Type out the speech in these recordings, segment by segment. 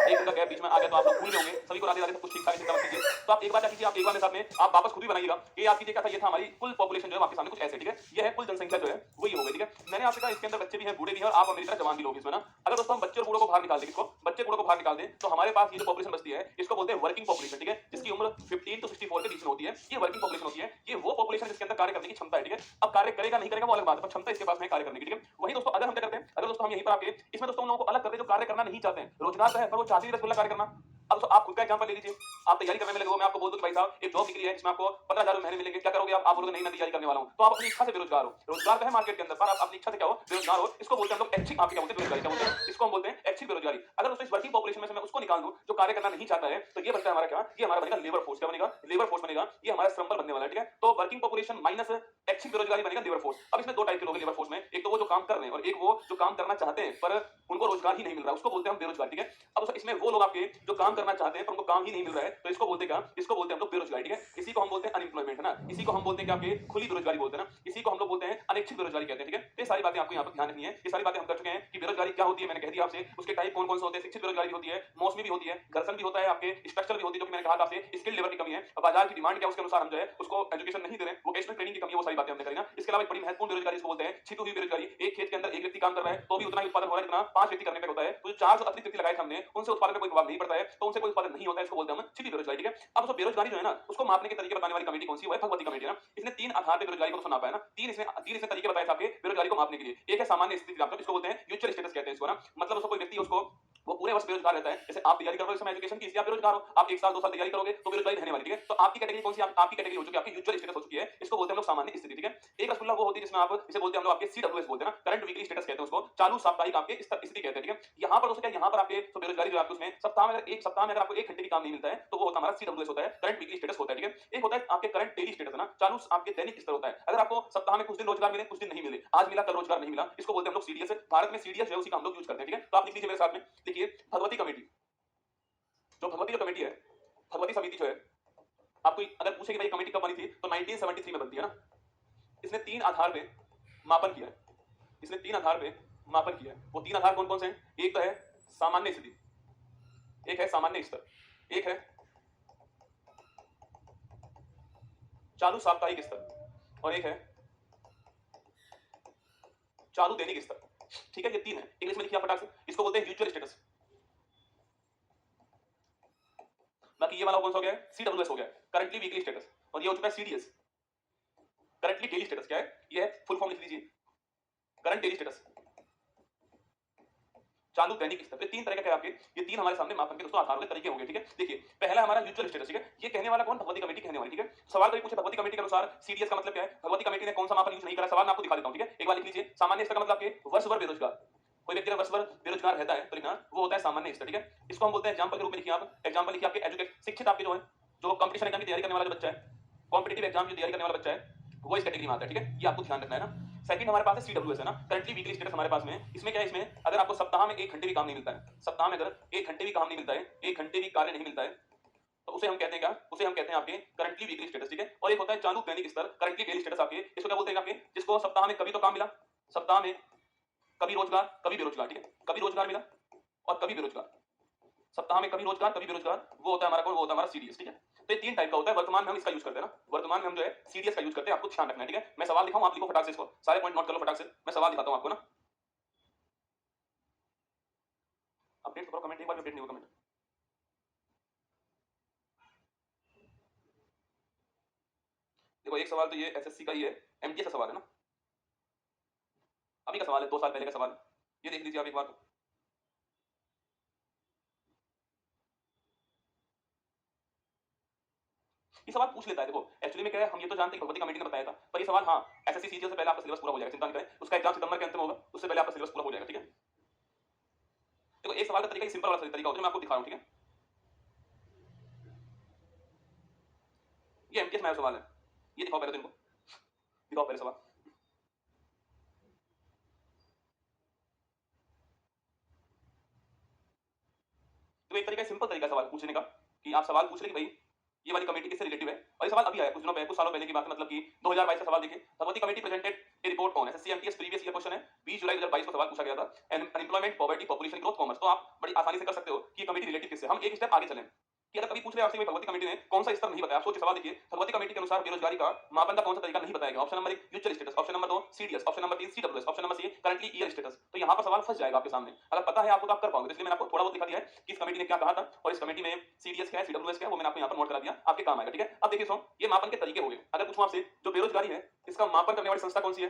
एक दिन का गैप बीच में आ गया तो आप लोग भूल गए होंगे, सभी को राधे-राधे, सब कुछ ठीक-ठाक है, चिंता मत कीजिए। तो आप एक बार क्या कीजिए, आप एक बार मेरे साथ में आप वापस खुद भी बनाइएगा। ये याद कीजिए क्या था, ये था हमारी कुल पॉपुलेशन जो है आपके सामने कुछ ऐसे, ठीक है? ये है कुल जनसंख्या जो है वो ये हो गई, ठीक है? मैंने आपसे कहा इसके अंदर बच्चे भी हैं, बूढ़े भी हैं और आप और मेरी तरह जवान भी लोग हैं इसमें ना। अगर दोस्तों हम बच्चे और बूढ़ों को बाहर निकाल दें, किसको? बच्चे बूढ़ों को बाहर निकाल दें, तो हमारे पास ये जो पॉपुलेशन बचती है, इसको बोलते हैं वर्किंग पॉपुलेशन, ठीक है? जिसकी उम्र 15 टू 64 के बीच में होती है, ये वर्किंग पॉपुलेशन होती है। ये वो पॉपुलेशन जिसके अंदर कार्य करने की क्षमता है, ठीक है? अब कार्य करेगा नहीं करेगा वो अलग बात है, पर क्षमता इसके पास में कार्य करने की, ठीक है? वहीं दोस्तों अगर हम क्या करते हैं, अगर दोस्तों हम यहीं पर आके इसमें दोस्तों उन लोगों को अलग कर दें जो कार्य करना नहीं चाहते हैं। रोजगार तो है पर वो चाहते ही रसगुल्ला कार्य करना। अब दोस्तों आप खुद का एग्जांपल ले लीजिए, आप तैयारी करने में लगे हो, मैं आपको बोल दूं कि भाई साहब एक जॉब निकली है जिसमें आपको 15,000 महीने मिलेंगे, क्या करोगे आप बोलोगे नहीं मैं तैयारी करने वाला हूं, तो आप अपनी इच्छा से बेरोजगार हो। रोजगार तो है मार्केट के अंदर पर आप अपनी इच्छा से क्या हो, बेरोजगार हो। इसको बोलते हैं हम लोग ऐच्छिक, आप क्या बोलते हैं बेरोजगारी, क्या बोलते हैं इसको, हम बोलते हैं ऐच्छिक बेरोजगारी। अगर दोस्तों इस वर्किंग पॉपुलेशन में से मैं उसको निकाल दूं जो कार्य करना नहीं चाहता है, तो ये बनता है हमारा क्या, ये हमारा बनेगा लेबर फोर्स। क्या बनेगा? लेबर फोर्स बनेगा। ये हमारा श्रम बल बनने वाला है, ठीक है? तो वर्किंग पॉपुलेशन माइनस ऐच्छिक बेरोजगारी बनेगा लेबर फोर्स। अब इसमें दो टाइप के लोग हैं लेबर फोर्स में, एक तो वो जो काम कर रहे हैं और एक वो जो काम करना चाहते हैं पर उनको रोजगार ही नहीं मिल रहा, उसको बोलते हैं हम बेरोजगार, ठीक है? अब दोस्तों इसमें वो लोग आपके जो काम करना चाहते हैं पर उनको काम ही नहीं मिल रहा है, तो इसको बोलते हैं क्या, इसको बोलते हैं हम लोग बेरोजगारी, ठीक है? इसी को हम बोलते हैं अनएम्प्लॉयमेंट, है ना? इसी को हम बोलते हैं कि आपके खुली बेरोजगारी बोलते हैं ना, इसी को हम लोग बोलते हैं अनैच्छिक बेरोजगारी कहते हैं, ठीक है? तो ये सारी बातें आपको यहाँ पर ध्यान रखनी है। ये सारी बातें हम कर चुके हैं कि बेरोजगारी क्या होती है, मैंने कह दिया आपसे। उसके टाइप कौन कौन से होते हैं, शिक्षित बेरोजगारी भी होती है, मौसमी भी होती है, घर्षण भी होता है, आपके स्ट्रक्चर भी होती है, जो कि मैंने कहा था आपसे स्किल लेबर की कमी है, बाजार की डिमांड क्या है उसके अनुसार हम जो है उसको एजुकेशन नहीं दे रहे हैं, वोकेशनल ट्रेनिंग की कमी है, वो सारी बातें हमने करी ना। इसके अलावा एक बड़ी महत्वपूर्ण बेरोजगारी इसको बोलते हैं छिपी हुई बेरोजगारी। एक खेत के अंदर एक व्यक्ति काम कर रहा है तो भी उतना ही उत्पादन हो रहा है जितना 5 व्यक्ति करने पे होता है, तो जो 4 जो अतिरिक्त व्यक्ति लगाए थे हमने उनसे उत्पादन पे कोई प्रभाव नहीं पड़ता है, तो उनसे कोई उत्पादन नहीं होता है, इसको बोलते हैं हम छिपी बेरोजगारी, ठीक है? अब दोस्तों बेरोजगारी जो है ना उसको मापने के तरीके बताने वाली कमेटी कौन सी है, वो है भगवती कमेटी, है ना? इसने 3 आधार पे बेरोजगारी को नापा है ना, 3 इसने तरीके बताए थे आपके बेरोजगारी को मापने के लिए। एक है सामान्य स्थिति, आप इसको बोलते हैं यूजुअल स्टेटस कहते हैं इसको ना, मतलब उसको कोई व्यक्ति है उसको वो पूरे वर्ष बेरोजगार रहता है। जैसे आप तैयारी कर रहे हो इस समय एजुकेशन की, इसलिए आप बेरोजगार हो, आप 1 साल 2 साल तैयारी करोगे तो बेरोजगारी रहने वाली, ठीक है? तो आपकी कैटेगरी कौन सी, आपकी कैटेगरी हो चुकी है, आपकी यूजुअल स्टेटस हो चुकी है, इसको बोलते हैं हम लोग सामान्य स्थिति, ठीक है? एक रसगुल्ला वो होती है जिसमें आप इसे बोलते हैं हम लोग आपके सीडब्ल्यूएस बोलते हैं ना, करंट वीकली स्टेटस कहते हैं उसको, चालू साप्ताहिक आपके स्थिति कहते हैं, ठीक है? यहाँ पर दोस्तों क्या, यहाँ पर आपके तो बेरोजगारी जो है आपके उसमें सप्ताह में अगर आपको 1 घंटे भी काम नहीं मिलता है तो वो होता है हमारा सीडब्ल्यूएस होता है, करंट वीकली स्टेटस होता है, ठीक है? एक होता है आपके करंट डेली स्टेटस, है ना, चालू आपके दैनिक स्तर होता है। अगर आपको सप्ताह में कुछ दिन रोजगार मिले, कुछ दिन नहीं मिले, आज मिला कल रोजगार नहीं मिला, इसको बोलते हैं हम लोग सीडीएस। भारत में सीडीएस जो है उसी का हम लोग यूज करते हैं, ठीक है? तो आप लिख लीजिए मेरे साथ में, देखिए भगवती कमेटी, जो भगवती जो कमेटी है, भगवती समिति जो है, आपको अगर पूछे कि भाई कमेटी कब बनी थी तो 1973 में बनती है ना। इसने 3 आधार पे मापन किया है, इसने 3 आधार पे मापन किया है। वो 3 आधार कौन कौन से हैं? एक तो है सामान्य स्थिति, एक है सामान्य स्तर, एक है चालू साप्ताहिक स्तर और एक है चालू दैनिक स्तर, ठीक है? ये 3 है, इंग्लिश में लिखिए आप फटाक से, इसको बोलते हैं यूजुअल स्टेटस। बाकी ये वाला कौन सा हो गया है, सीडब्ल्यूएस हो गया है, करंटली वीकली स्टेटस, और ये हो चुका है सीडीएस, करंटली डेली स्टेटस। क्या है ये, है फुल फॉर्म लिख लीजिए, करंट डेली स्टेटस, चालू दैनिक स्तर। तीन तरह के आपके, ये 3 हमारे सामने मापन के दोस्तों आधार के तरीके होंगे, ठीक है? देखिए पहला हमारा यूजुअल स्टेटस, ठीक है? ये कहने वाला कौन, भगवती कमेटी कहने वाली, ठीक है? सवाल कोई पूछे भगवती कमेटी के अनुसार सीडीएस का मतलब क्या है, भगवती कमेटी ने कौन सा मापन यूज नहीं करा, सवाल मैं आपको दिखा देता हूं, ठीक है? एक बार लिख लीजिए, सामान्य स्तर का मतलब आपके वर्ष भर बेरोजगार, कोई व्यक्ति अगर वर्ष भर बेरोजगार रहता है तो लिखना वो होता है सामान्य स्तर, ठीक है? इसको हम बोलते हैं एग्जांपल के रूप में लिखिए आप, एग्जांपल लिखिए आपके एजुकेट, शिक्षित आपके जो है, जो कंपटीशन एग्जाम की तैयारी करने वाला जो बच्चा है, कॉम्पिटिटिव एग्जाम की तैयारी करने वाला बच्चा है, वो इस कैटेगरी में आता है, ठीक है? ये आपको ध्यान रखना है ना। सेकंड हमारे पास है सीडब्ल्यूएस, है ना, करंटली वीकली स्टेटस हमारे पास में है। इसमें क्या है, इसमें अगर आपको सप्ताह में 1 घंटे भी काम नहीं मिलता है, सप्ताह में अगर 1 घंटे भी काम नहीं मिलता है, 1 घंटे भी कार्य नहीं मिलता है, तो उसे हम कहते हैं क्या, उसे हम कहते हैं आपके करंटली वीकली स्टेटस, ठीक है? और एक होता है चालू दैनिक स्तर, करंटली डेली स्टेटस आपके, इसको क्या बोलते हैं आपके, जिसको सप्ताह में कभी तो काम मिला, सप्ताह में कभी रोजगार कभी बेरोजगार, ठीक है? कभी रोजगार मिला और कभी बेरोजगार, सप्ताह में कभी रोजगार कभी बेरोजगार, वो होता है हमारा कौन, वो होता है हमारा सीडीएस, ठीक है? तो ये 3 टाइप का होता है, वर्तमान में हम इसका यूज करते हैं ना, वर्तमान में हम जो है सीडीएस का यूज करते हैं, आपको ध्यान रखना है, ठीक है? मैं सवाल दिखाऊं, आप लिखो फटाक से, इसको सारे पॉइंट नोट कर लो फटाक से, मैं सवाल दिखाता हूं आपको ना। अपडेट तो करो, कमेंट एक बार अपडेट नहीं हुआ कमेंट। देखो एक सवाल तो ये एसएससी का ही है, एमटीएस का सवाल है ना, अभी का सवाल है, 2 साल पहले का सवाल है, ये देख लीजिए आप एक बार। ये सवाल पूछ लेता है, देखो एक्चुअली में क्या है, हम ये तो जानते हैं भगवती कमेटी ने बताया था, पर ये सवाल हाँ एसएससी सीजीएल से पहले आपका सिलेबस पूरा हो जाएगा, चिंता नहीं करें, उसका एग्जाम सितंबर के अंत में होगा, उससे पहले आपका सिलेबस पूरा हो जाएगा, ठीक है? देखो एक सवाल का तरीका सिंपल वाला तरीका होता है, मैं आपको दिखा रहा हूं, ठीक है? ये एमटीएस में सवाल है, ये दिखाओ पहले, तो इनको दिखाओ पहले सवाल। तो एक तरीका सिंपल तरीका सवाल पूछने का, कि आप सवाल पूछ रहे कि भाई ये वाली कमेटी किससे रिलेटिव है? और ये सवाल अभी आया कुछ दिनों पहले, कुछ सालों पहले की बात है, मतलब कि 2022 का सवाल देखिए। Bhagwati committee presented A report on SSC MTS previous year question है, 20 जुलाई 2022 को सवाल पूछा गया था। Unemployment, poverty, population growth, commerce. तो आप बड़ी आसानी से कर सकते हो कि ये कमेटी रिलेटिव किससे। हम एक स्टेप आगे चलें कि अगर कभी पूछ रहे आपसे भगवती कमेटी ने कौन सा स्तर नहीं बताया, आप सोचिए सवाल देखिए। भगवती कमेटी के अनुसार बेरोजगारी का मापन का कौन सा तरीका नहीं बताया गया। Option number 1 mutual status, option number 2 CDS, option number 3 CWS, option number C currently year status. तो यहाँ पर सवाल फंस जाएगा आपके सामने। अगर पता है आपको तो आप कर पाओगे। इसलिए मैंने आपको थोड़ा बहुत दिखा दिया है कि इस कमेटी ने क्या कहा था और इस कमेटी में सीडीएस क्या है, सीडब्ल्यूएस क्या है, वो मैंने आपको यहाँ पर नोट करा दिया, आपके काम आएगा। ठीक है, अब देखिए सो ये मापन के तरीके हो गए। अगर पूछूं आपसे जो बेरोजगारी है इसका मापन करने वाली संस्था कौन सी है,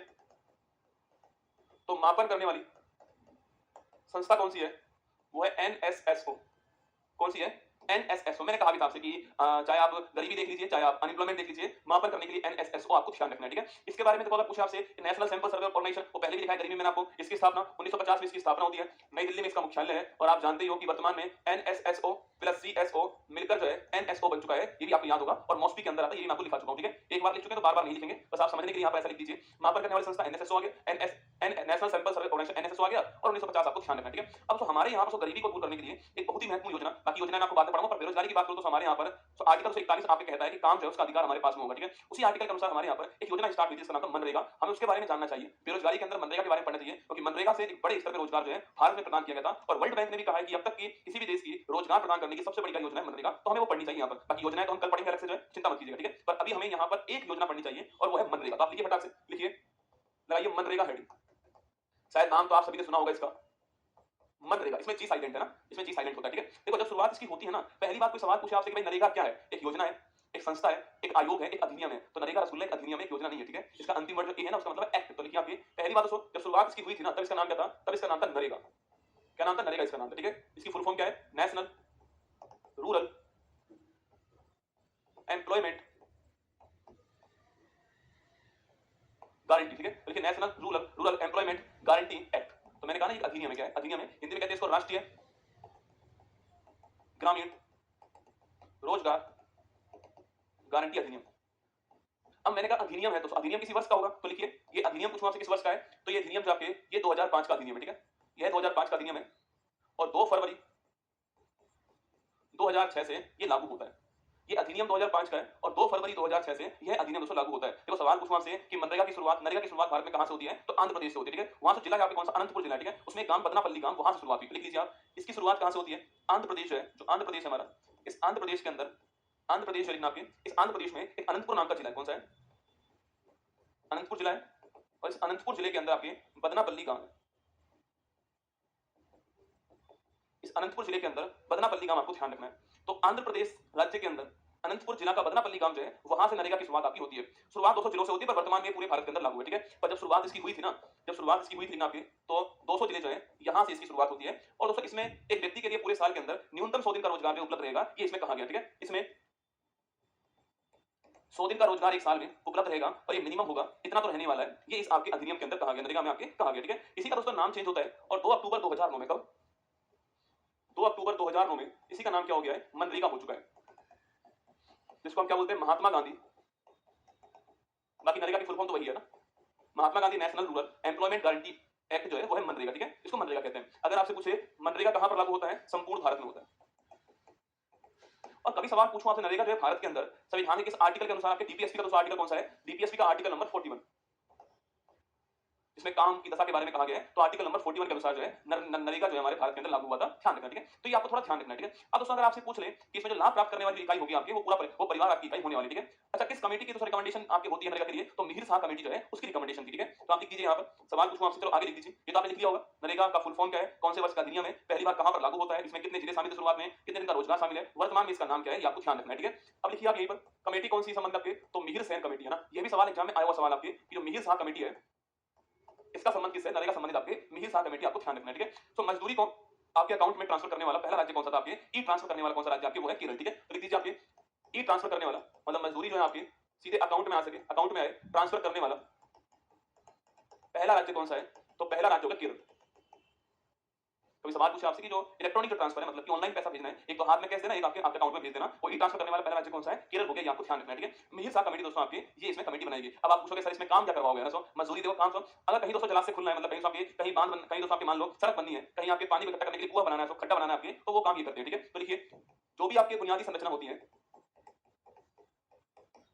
तो मापन करने वाली संस्था कौन सी है, वो है एनएसएसओ। कौन सी है? एनएसएसओ। मैंने कहा भी था आपसे कि चाहे आप गरीबी देख लीजिए, चाहे आप अनएम्प्लॉयमेंट देख लीजिए, मापन करने के लिए एनएसएसओ आपको ध्यान रखना है। ठीक है, इसके बारे में तो अगर पूछे आपसे नेशनल सैंपल सर्वे ऑर्गेनाइजेशन, वो पहले भी दिखाया गरीबी में मैंने आपको। इसकी स्थापना 1950 में इसकी स्थापना होती है, नई दिल्ली में इसका मुख्यालय है। और आप जानते ही हो कि वर्तमान में एनएसएसओ प्लस सीएसओ मिलकर जो है एनएसओ बन चुका है। ये भी आपको याद होगा और मॉस्पी के अंदर आता है, ये भी मैं आपको लिखा चुका हूं। ठीक है, एक बार लिख चुके हैं तो बार बार नहीं लिखेंगे, बस आप समझने के लिए यहाँ पर ऐसा लिख दीजिए। मापन करने वाली संस्था एनएसएसओ आ गया, National Sample Survey Organisation NSSO आ गया, और 1950 आपको ध्यान रखना है। ठीक है, अब तो हमारे यहाँ पर गरीबी को दूर करने के लिए एक बहुत ही महत्वपूर्ण योजना, बाकी योजना मैं आपको बाद में पढ़ाऊंगा, पर बेरोजगारी की बात करूं तो हमारे यहाँ पर तो आर्टिकल 141 आपके कहता है कि काम जो है उसका अधिकार हमारे पास में होगा। ठीक है, उसी आर्टिकल के अनुसार हमारे यहाँ पर एक योजना स्टार्ट हुई जिसका नाम था मनरेगा। हमें उसके बारे में जानना चाहिए, बेरोजगारी के अंदर मनरेगा के बारे में पढ़ना चाहिए, क्योंकि मनरेगा से एक बड़े स्तर पर रोजगार जो है भारत में प्रदान किया गया था। और वर्ल्ड बैंक ने भी कहा है कि अब तक की किसी भी देश की रोजगार प्रदान करने की सबसे बड़ी योजना है मनरेगा। तो हमें वो पढ़नी चाहिए यहाँ पर। बाकी योजनाएं तो हम कल पढ़ेंगे अलग से, जो है चिंता मत कीजिएगा। ठीक है, पर अभी हमें यहाँ पर एक योजना पढ़नी चाहिए और वो है मनरेगा। तो आप लिखिए, फटाक से लिखिए, लगाइए मनरेगा हेडिंग। शायद नाम तो आप सभी ने सुना होगा इसका, मनरेगा। इसमें जी साइलेंट है ना, इसमें जी साइलेंट होता है। ठीक है, देखो जब शुरुआत इसकी होती है ना, पहली बात कोई सवाल पूछे आपसे कि भाई नरेगा क्या है, एक योजना है, एक संस्था है, एक आयोग है, एक अधिनियम है। तो नरेगा रसूल एक अधिनियम है, एक योजना नहीं है। ठीक है, इसका अंतिम वर्ड जो ए है ना, उसका मतलब एक्ट। तो लिखिए आप ये पहली बात। दोस्तों जब शुरुआत इसकी हुई थी ना, तब इसका नाम क्या था? तब इसका नाम था नरेगा। क्या नाम था? नरेगा इसका नाम था। ठीक है, इसकी फुल फॉर्म क्या है? National Rural Employment guarantee. ठीक है, देखिए national Rural Employment Guarantee act. तो मैंने कहा ना, एक अधिनियम है। क्या है? अधिनियम है। हिंदी में कहते हैं इसको राष्ट्रीय ग्रामीण रोजगार गारंटी अधिनियम। अब मैंने कहा अधिनियम है, तो अधिनियम किसी वर्ष का होगा। तो लिखिए ये अधिनियम पूछूं आपसे किस वर्ष का है, तो ये अधिनियम जाके ये 2005 का अधिनियम है। ठीक है, यह 2005 का अधिनियम है और 2 फरवरी 2006 से ये लागू होता है। ये अधिनियम 2005 का है और 2 फरवरी 2006 से यह अधिनियम दोस्तों लागू होता है। देखो सवाल पूछूं आपसे कि मनरेगा की शुरुआत भारत में कहां से होती है, तो आंध्र प्रदेश से होती है। ठीक है, वहां से जिला यहाँ पे कौन सा? अनंतपुर जिला। ठीक है, उसमें गांव बदनापल्ली गांव, वहां से शुरुआत हुई। लिख लीजिए आप, इसकी शुरुआत कहां से होती है? आंध्र प्रदेश है, जो आंध्र प्रदेश है हमारा, इस आंध्र प्रदेश के अंदर, आंध्र प्रदेश है आपके, इस आंध्र प्रदेश में एक अनंतपुर नाम का जिला है। कौन सा है? अनंतपुर जिला है। और इस अनंतपुर जिले के अंदर आपके बदनापल्ली गांव है। इस अनंतपुर जिले के अंदर बदनापल्ली गांव आपको ध्यान रखना है। तो आंध्र प्रदेश राज्य के अंदर अनंतपुर जिला का बदनापल्ली गांव जो है, वहां से नरेगा की शुरुआत आपकी होती है। शुरुआत 200 जिलों से होती है, पर वर्तमान में पूरे भारत के अंदर लागू है। ठीक है, पर जब शुरुआत इसकी हुई थी ना, जब शुरुआत इसकी हुई थी ना आपकी, तो 200 जिले जो है यहां से इसकी शुरुआत होती है। और दोस्तों इसमें एक व्यक्ति के लिए पूरे साल के अंदर न्यूनतम 100 दिन का रोजगार जो उपलब्ध रहेगा, ये इसमें कहा गया। ठीक है, इसमें 100 दिन का रोजगार एक साल में उपलब्ध रहेगा और ये मिनिमम होगा, इतना तो रहने वाला है। ये इस आपके अधिनियम के अंदर कहा गया, नरेगा में आपके कहा गया। ठीक है, इसी का दोस्तों नाम चेंज होता है और 2 अक्टूबर 2009 में, कब? 2 अक्टूबर 2009 में इसी का नाम क्या हो गया है? मनरेगा हो चुका है, जिसको हम क्या बोलते हैं? महात्मा गांधी। बाकी नरेगा की फुल फॉर्म तो वही है ना, Mahatma Gandhi National Rural Employment Guarantee Act जो है वो है मनरेगा। ठीक है, इसको मनरेगा कहते हैं। अगर आपसे पूछे मनरेगा कहां पर लागू होता है, संपूर्ण भारत में होता है। और कभी सवाल पूछूं आपसे, नरेगा जो है भारत के अंदर संविधान के किस आर्टिकल के अनुसार, आपके डीपीएसपी का दोस्तों आर्टिकल कौन सा है? डीपीएसपी का आर्टिकल नंबर 41, इसमें काम की दशा के बारे में कहा गया है। तो आर्टिकल नंबर 41 के अनुसार जो है नरेगा जो है हमारे भारत के अंदर लागू हुआ था। ध्यान रखना। ठीक है, तो ये आपको थोड़ा ध्यान रखना है। ठीक है, अब दोस्तों अगर आपसे पूछ ले कि इसमें जो लाभ प्राप्त करने वाली इकाई होगी आपके, वो पूरा वो परिवार आपकी इकाई होने वाली। ठीक है, अच्छा किस कमेटी की दोस्तों रिकमेंडेशन आपकी होती है नरेगा के लिए, तो मिहिर शाह कमेटी जो है उसकी रिकमेंडेशन की। ठीक है, तो आप लिख दीजिए यहाँ पर, सवाल पूछूं आपसे, चलो आगे लिख दीजिए। ये तो आपने लिख लिया होगा, नरेगा का फुल फॉर्म क्या है, कौन से वर्ष का अधिनियम है, पहली बार कहां पर लागू होता है, इसमें कितने जिले शामिल है, शुरुआत में कितने दिन का रोजगार शामिल है, वर्तमान में इसका नाम क्या है, ये आपको ध्यान रखना है। ठीक है, अब लिखिए आप यहीं पर कमेटी कौन सी संबंध आपके, तो मिहिर सेन कमेटी है ना। ये भी सवाल एग्जाम में आया हुआ सवाल आपके, जो मिहिर शाह कमेटी है इसका संबंध किससे? नरेगा संबंधित आपके मिहिर शाह कमेटी, आपको ध्यान रखना है। ठीक है, तो मजदूरी को आपके अकाउंट में ट्रांसफर करने वाला पहला राज्य कौन सा था आपके? ई ट्रांसफर करने वाला कौन सा राज्य आपके? वो है केरल। ठीक है, तो लिख दीजिए आपके ई ट्रांसफर करने वाला, मतलब मजदूरी जो है आपके सीधे अकाउंट में आ सके, अकाउंट में आए, ट्रांसफर करने वाला पहला राज्य कौन सा है, तो पहला राज्य होगा केरल। कभी सवाल पूछे आपसे कि जो इलेक्ट्रॉनिक ट्रांसफर है, मतलब कि ऑनलाइन पैसा भेजना है, एक तो हाथ में कैश देना, एक आपके अकाउंट में भेज देना, वो ई ट्रांसफर करने वाला पहला राज्य कौन सा है? केरल हो गया, ये आपको ध्यान रखना है। ठीक है, मिहिर शाह कमेटी दोस्तों आपकी ये इसमें कमेटी बनाएगी। अब आप पूछोगे सर इसमें काम क्या करवाओगे ना, सो मजदूरी देखो काम। सो अगर कहीं दोस्तों जलाशय खुलना है, मतलब कहीं आपके कहीं बांध कहीं दोस्तों आपके मान लो सड़क बननी है, कहीं आपके पानी को इकट्ठा करने के लिए कुआं बनाना है, तो खड्डा बनाना है आपके, तो वो काम ये करते हैं। ठीक है, तो देखिए जो भी आपकी बुनियादी संरचना होती है,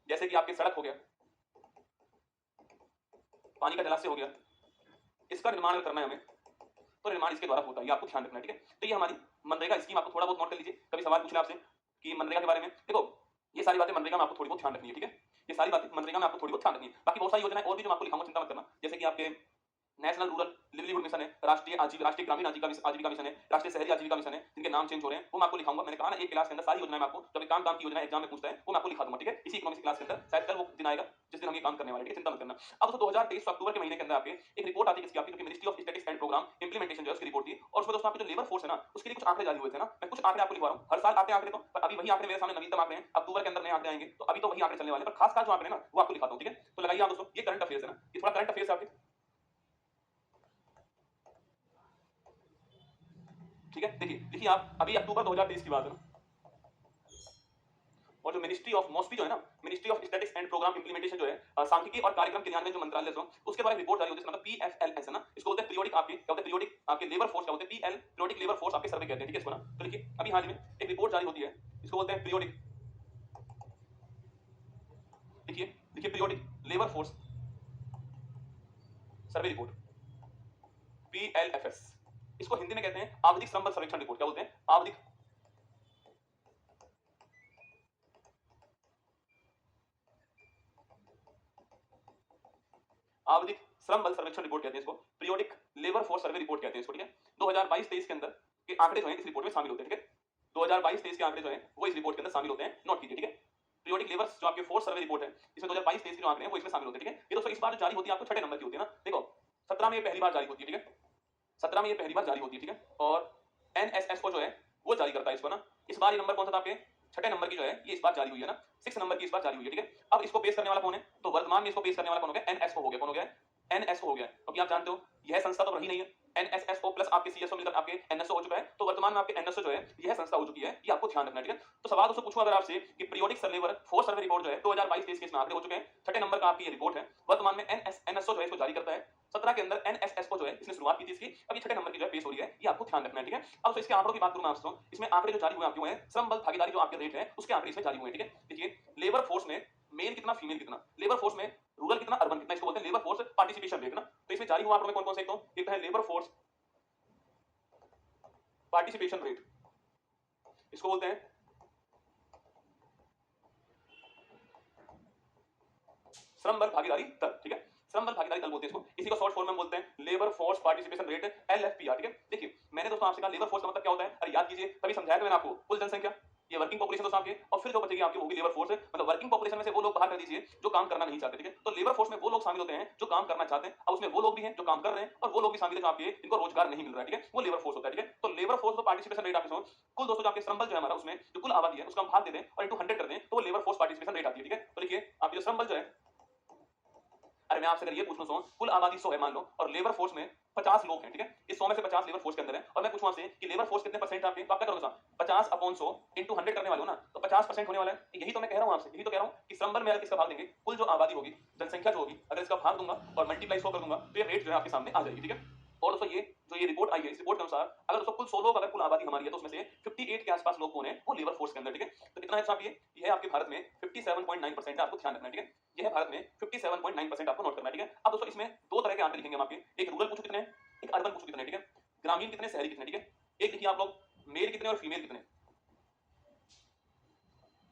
जैसे कि आपके सड़क हो गया, पानी का जलाशय हो गया, इसका निर्माण करना है हमें, तो निर्माण इसके द्वारा होता है, ये आपको ध्यान रखना है, ठीक है। तो ये हमारी मनरेगा स्कीम आपको थोड़ा बहुत नोट कर लीजिए, कभी सवाल पूछ ले आपसे कि मनरेगा के बारे में, देखो ये सारी बातें मनरेगा में आपको थोड़ी बहुत ध्यान रखनी है, ठीक है। ये सारी बातें मनरेगा में आपको थोड़ी बहुत ध्यान रखनी है। बाकी बहुत सारी योजनाएं और भी जो मैं आपको लिखाऊंगा, चिंता मत करना, जैसे कि आपके नेशनल रूरल लिवलीहुड मिशन है, राष्ट्रीय ग्रामीण आजीविका मिशन है, राष्ट्रीय शहरी आजीविका मिशन है, जिनके नाम चेंज हो रहे हैं, वो मैं आपको लिखाऊंगा। मैंने कहा ना एक क्लास के अंदर सारी योजनाएं मैं आपको, जब एक काम की योजना एग्जाम में पूछता है वो मैं आपको लिखा दूंगा, ठीक है। इसी इकोनॉमिक्स क्लास के अंदर शायद कल वो दिन आएगा जिस दिन हम ये काम करने वाले हैं, ठीक है, चिंता मत करना। अब दोस्तों 2023 अक्टूबर के महीने के अंदर आपके एक रिपोर्ट आती है किसकी, आपकी जो ministry of statistics and programme implementation जो है उसकी रिपोर्ट थी, और उसमें दोस्तों आपके जो लेबर फोर्स है ना उसके लिए कुछ आंकड़े जारी हुए थे ना, मैं कुछ आंकड़े आपको लिखवा रहा हूं। हर साल आते हैं आंकड़े तो, पर अभी वही आंकड़े मेरे सामने नवीनतम आंकड़े हैं, अक्टूबर के अंदर नए आंकड़े आएंगे, तो अभी तो वही आंकड़े चलने वाले हैं, पर खास जो आंकड़े ना वो आपको लिखाता हूं, ठीक है। तो लगाइए आप दोस्तों, ये करंट अफेयर्स है ना, ये थोड़ा करंट अफेयर्स है आपके, ठीक है। देखिए देखिए आप, अभी अक्टूबर 2023 की बात है ना, और जो मिनिस्ट्री ऑफ मॉस्पी जो है ना, ministry of statistics and programme implementation जो है, सांख्यिकी और कार्यक्रम क्रियान्वयन जो मंत्रालय से उसके द्वारा रिपोर्ट जारी होती है, मतलब पीएफएलएस है ना, इसको बोलते हैं पीरियोडिक, आपके क्या होता है, पीरियोडिक आपके लेबर फोर्स, क्या होते हैं पीएल, पीरियोडिक लेबर फोर्स आपके सर्वे कहते हैं, ठीक है इसको ना। तो लिखिए अभी हाल ही में एक रिपोर्ट जारी होती है, इसको बोलते हैं पीरियोडिक, लिखिए लिखिए periodic labour force survey report, PLFS. इसको हिंदी में कहते हैं आवधिक श्रम बल सर्वेक्षण रिपोर्ट, क्या बोलते हैं, आवधिक आवधिक श्रम बल सर्वेक्षण रिपोर्ट कहते हैं इसको, periodic labour force survey report कहते हैं इसको, ठीक है। 2022-23 के अंदर के आंकड़े जो हैं इस रिपोर्ट में शामिल होते हैं, ठीक है। 2022-23 के आंकड़े जो हैं वो इस रिपोर्ट के अंदर शामिल होते हैं, नोट कीजिए, ठीक है। पीरियोडिक लेबर जो आपके फोर्स सर्वे रिपोर्ट है, इसमें 2022-23 के जो आंकड़े हैं वो इसमें शामिल होते हैं, ठीक है। ये दोस्तों इस बार जो जारी होती है आपको 6 नंबर की होती है ना, देखो 17 में ये पहली बार जारी होती है, ठीक है, 17 में ये पहली बार जारी होती है, ठीक है। और एनएसएस को जो है वो जारी करता है इसको ना, इस बार ये नंबर कौन सा था आपके, 6 नंबर की जो है ये इस बार जारी हुई है ना, 6 नंबर की इस बार जारी हुई है, ठीक है। अब इसको पेश करने वाला कौन है, तो वर्तमान में इसको पेश करने वाला कौन हो गया, एनएसओ हो गया, कौन हो गया, एनएसओ हो गया, क्योंकि आप जानते हो यह संस्था तो रही नहीं है, एनएसएसओ प्लस आपके सीएसओ मिलकर आपके एनएसओ हो चुका है, तो वर्तमान में आपके एनएसओ जो है यह संस्था हो चुकी है, ये आपको ध्यान रखना है, ठीक है। तो सवाल दोस्तों पूछूं अगर आपसे कि पीरियोडिक सर्वेवर फोर्स सर्वे रिपोर्ट जो है 2022-23 के इसमें आंकड़े हो चुके हैं, 6 नंबर का आपकी ये रिपोर्ट है, वर्तमान में एनएसओ जो है इसको जारी करता है, 17 के अंदर एनएसएस को जो है इसने शुरुआत की थी इसकी, अभी 6 नंबर की जो है पेश हो रही है, ये आपको ध्यान रखना है, ठीक है। अब तो इसके आंकड़ों की बात करूं मैं आपसे, इसमें आंकड़े जो जारी हुए आपके हैं श्रम बल भागीदारी जो आपके रेट है उसके आंकड़े इसमें जारी हुए हैं, ठीक है। देखिए लेबर फोर्स में मेल कितना फीमेल कितना, लेबर फोर्स में रूरल कितना अर्बन कितना, इसको बोलते हैं लेबर फोर्स पार्टिसिपेशन रेट ना। तो इसमें जारी हुआ आंकड़ों में कौन कौन से, एक तो है लेबर फोर्स पार्टिसिपेशन रेट, इसको बोलते हैं श्रम बल भागीदारी दर, ठीक है, श्रम बल भागीदारी दर बोलते हैं इसको, इसी को शॉर्ट फॉर्म में बोलते हैं लेबर फोर्स पार्टिसिपेशन रेट, एलएफपीआर, ठीक है। देखिए मैंने दोस्तों आपसे कहा लेबर फोर्स का मतलब क्या होता है, अरे याद कीजिए तभी समझाया था मैंने आपको, कुल जनसंख्या, ये वर्किंग पॉपुलेशन दोस्तों आपके, और फिर जो बचेगी आपकी होगी लेबर फोर्स, मतलब वर्किंग पॉपुलेशन में से वो लोग बाहर कर दीजिए जो काम करना नहीं चाहते, ठीक है। तो लेबर फोर्स में वो लोग शामिल होते हैं जो काम करना चाहते हैं, अब उसमें वो लोग भी हैं जो काम कर रहे हैं और वो लोग भी शामिल है जो आपके जिनको रोजगार नहीं मिल रहा है, ठीक है, वो लेबर फोर्स होता है, ठीक है। तो लेबर फोर्स पार्टिसिपेशन रेट आपके कुल दोस्तों जो आपके श्रम बल जो है हमारा, उसमें जो कुल आबादी है उसका हम भाग देते हैं और इंटू 100 कर दें तो वो लेबर फोर्स पार्टिसिपेशन रेट आती है, ठीक है। तो देखिए आपके जो श्रम बल जो है, अरे मैं आपसे अगर ये पूछूं सो कुल आबादी 100 है मान लो और लेबर फोर्स में 50 लोग हैं, ठीक है, इस 100 में से 50 लेबर फोर्स के अंदर है, और मैं पूछूं आपसे कि लेबर फोर्स कितने परसेंट आपके, तो आप क्या करोगे साहब, 50 अपॉन 100 इंटू 100 करने वाले हो ना, तो 50% होने वाला है। यही तो मैं कह रहा हूं आपसे, यही तो कह रहा हूं कि श्रम बल में अगर इसका भाग देंगे, कुल जो आबादी होगी, जनसंख्या जो होगी, अगर इसका भाग दूंगा और मल्टीप्लाई 100 कर दूंगा तो ये रेट जो है आपके सामने आ जाएगी, ठीक है। और दोस्तों ये जो ये रिपोर्ट आई है, इस रिपोर्ट के अनुसार अगर दोस्तों कुल 100 लोग अगर कुल आबादी हमारी है तो उसमें से 58 के आसपास लोग कौन है, वो लेबर फोर्स के अंदर, ठीक है। तो कितना है साहब, ये है आपके भारत में 57.9% है, आपको ध्यान रखना है, ठीक है। यह है भारत में 57.9%, आपको नोट करना है, ठीक है। अब दोस्तों इसमें दो तरह के आंकड़े लिखेंगे हम आपके, एक रूरल पूछो कितने, एक अर्बन पूछो कितने, ठीक है, ग्रामीण कितने, शहरी कितने, ठीक है। एक लिखिए आप लोग मेल कितने और फीमेल कितने,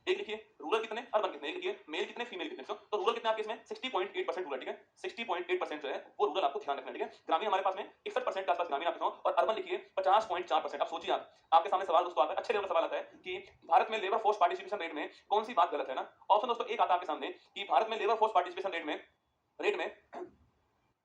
एक लिखिए रूरल कितने, अर्बन कितने, एक लिखिए मेल कितने, फीमेल कितने। तो रूरल कितने आपके इसमें 60.8% रूरल, ठीक है, 60.8% जो है वो रूरल आपको ध्यान रखना है, ठीक है। ग्रामीण हमारे पास में 61% के आसपास ग्रामीण आपके और अर्बन लिखिए 50.4%। अब सोचिए आप, आपके सामने सवाल दोस्तों आता है, अच्छे लेवल का सवाल आता है कि भारत में लेबर फोर्स पार्टिसिपेशन रेट में कौन सी बात गलत है ना। ऑप्शन दोस्तों एक आता है आपके सामने कि भारत में लेबर फोर्स पार्टिसिपेशन रेट में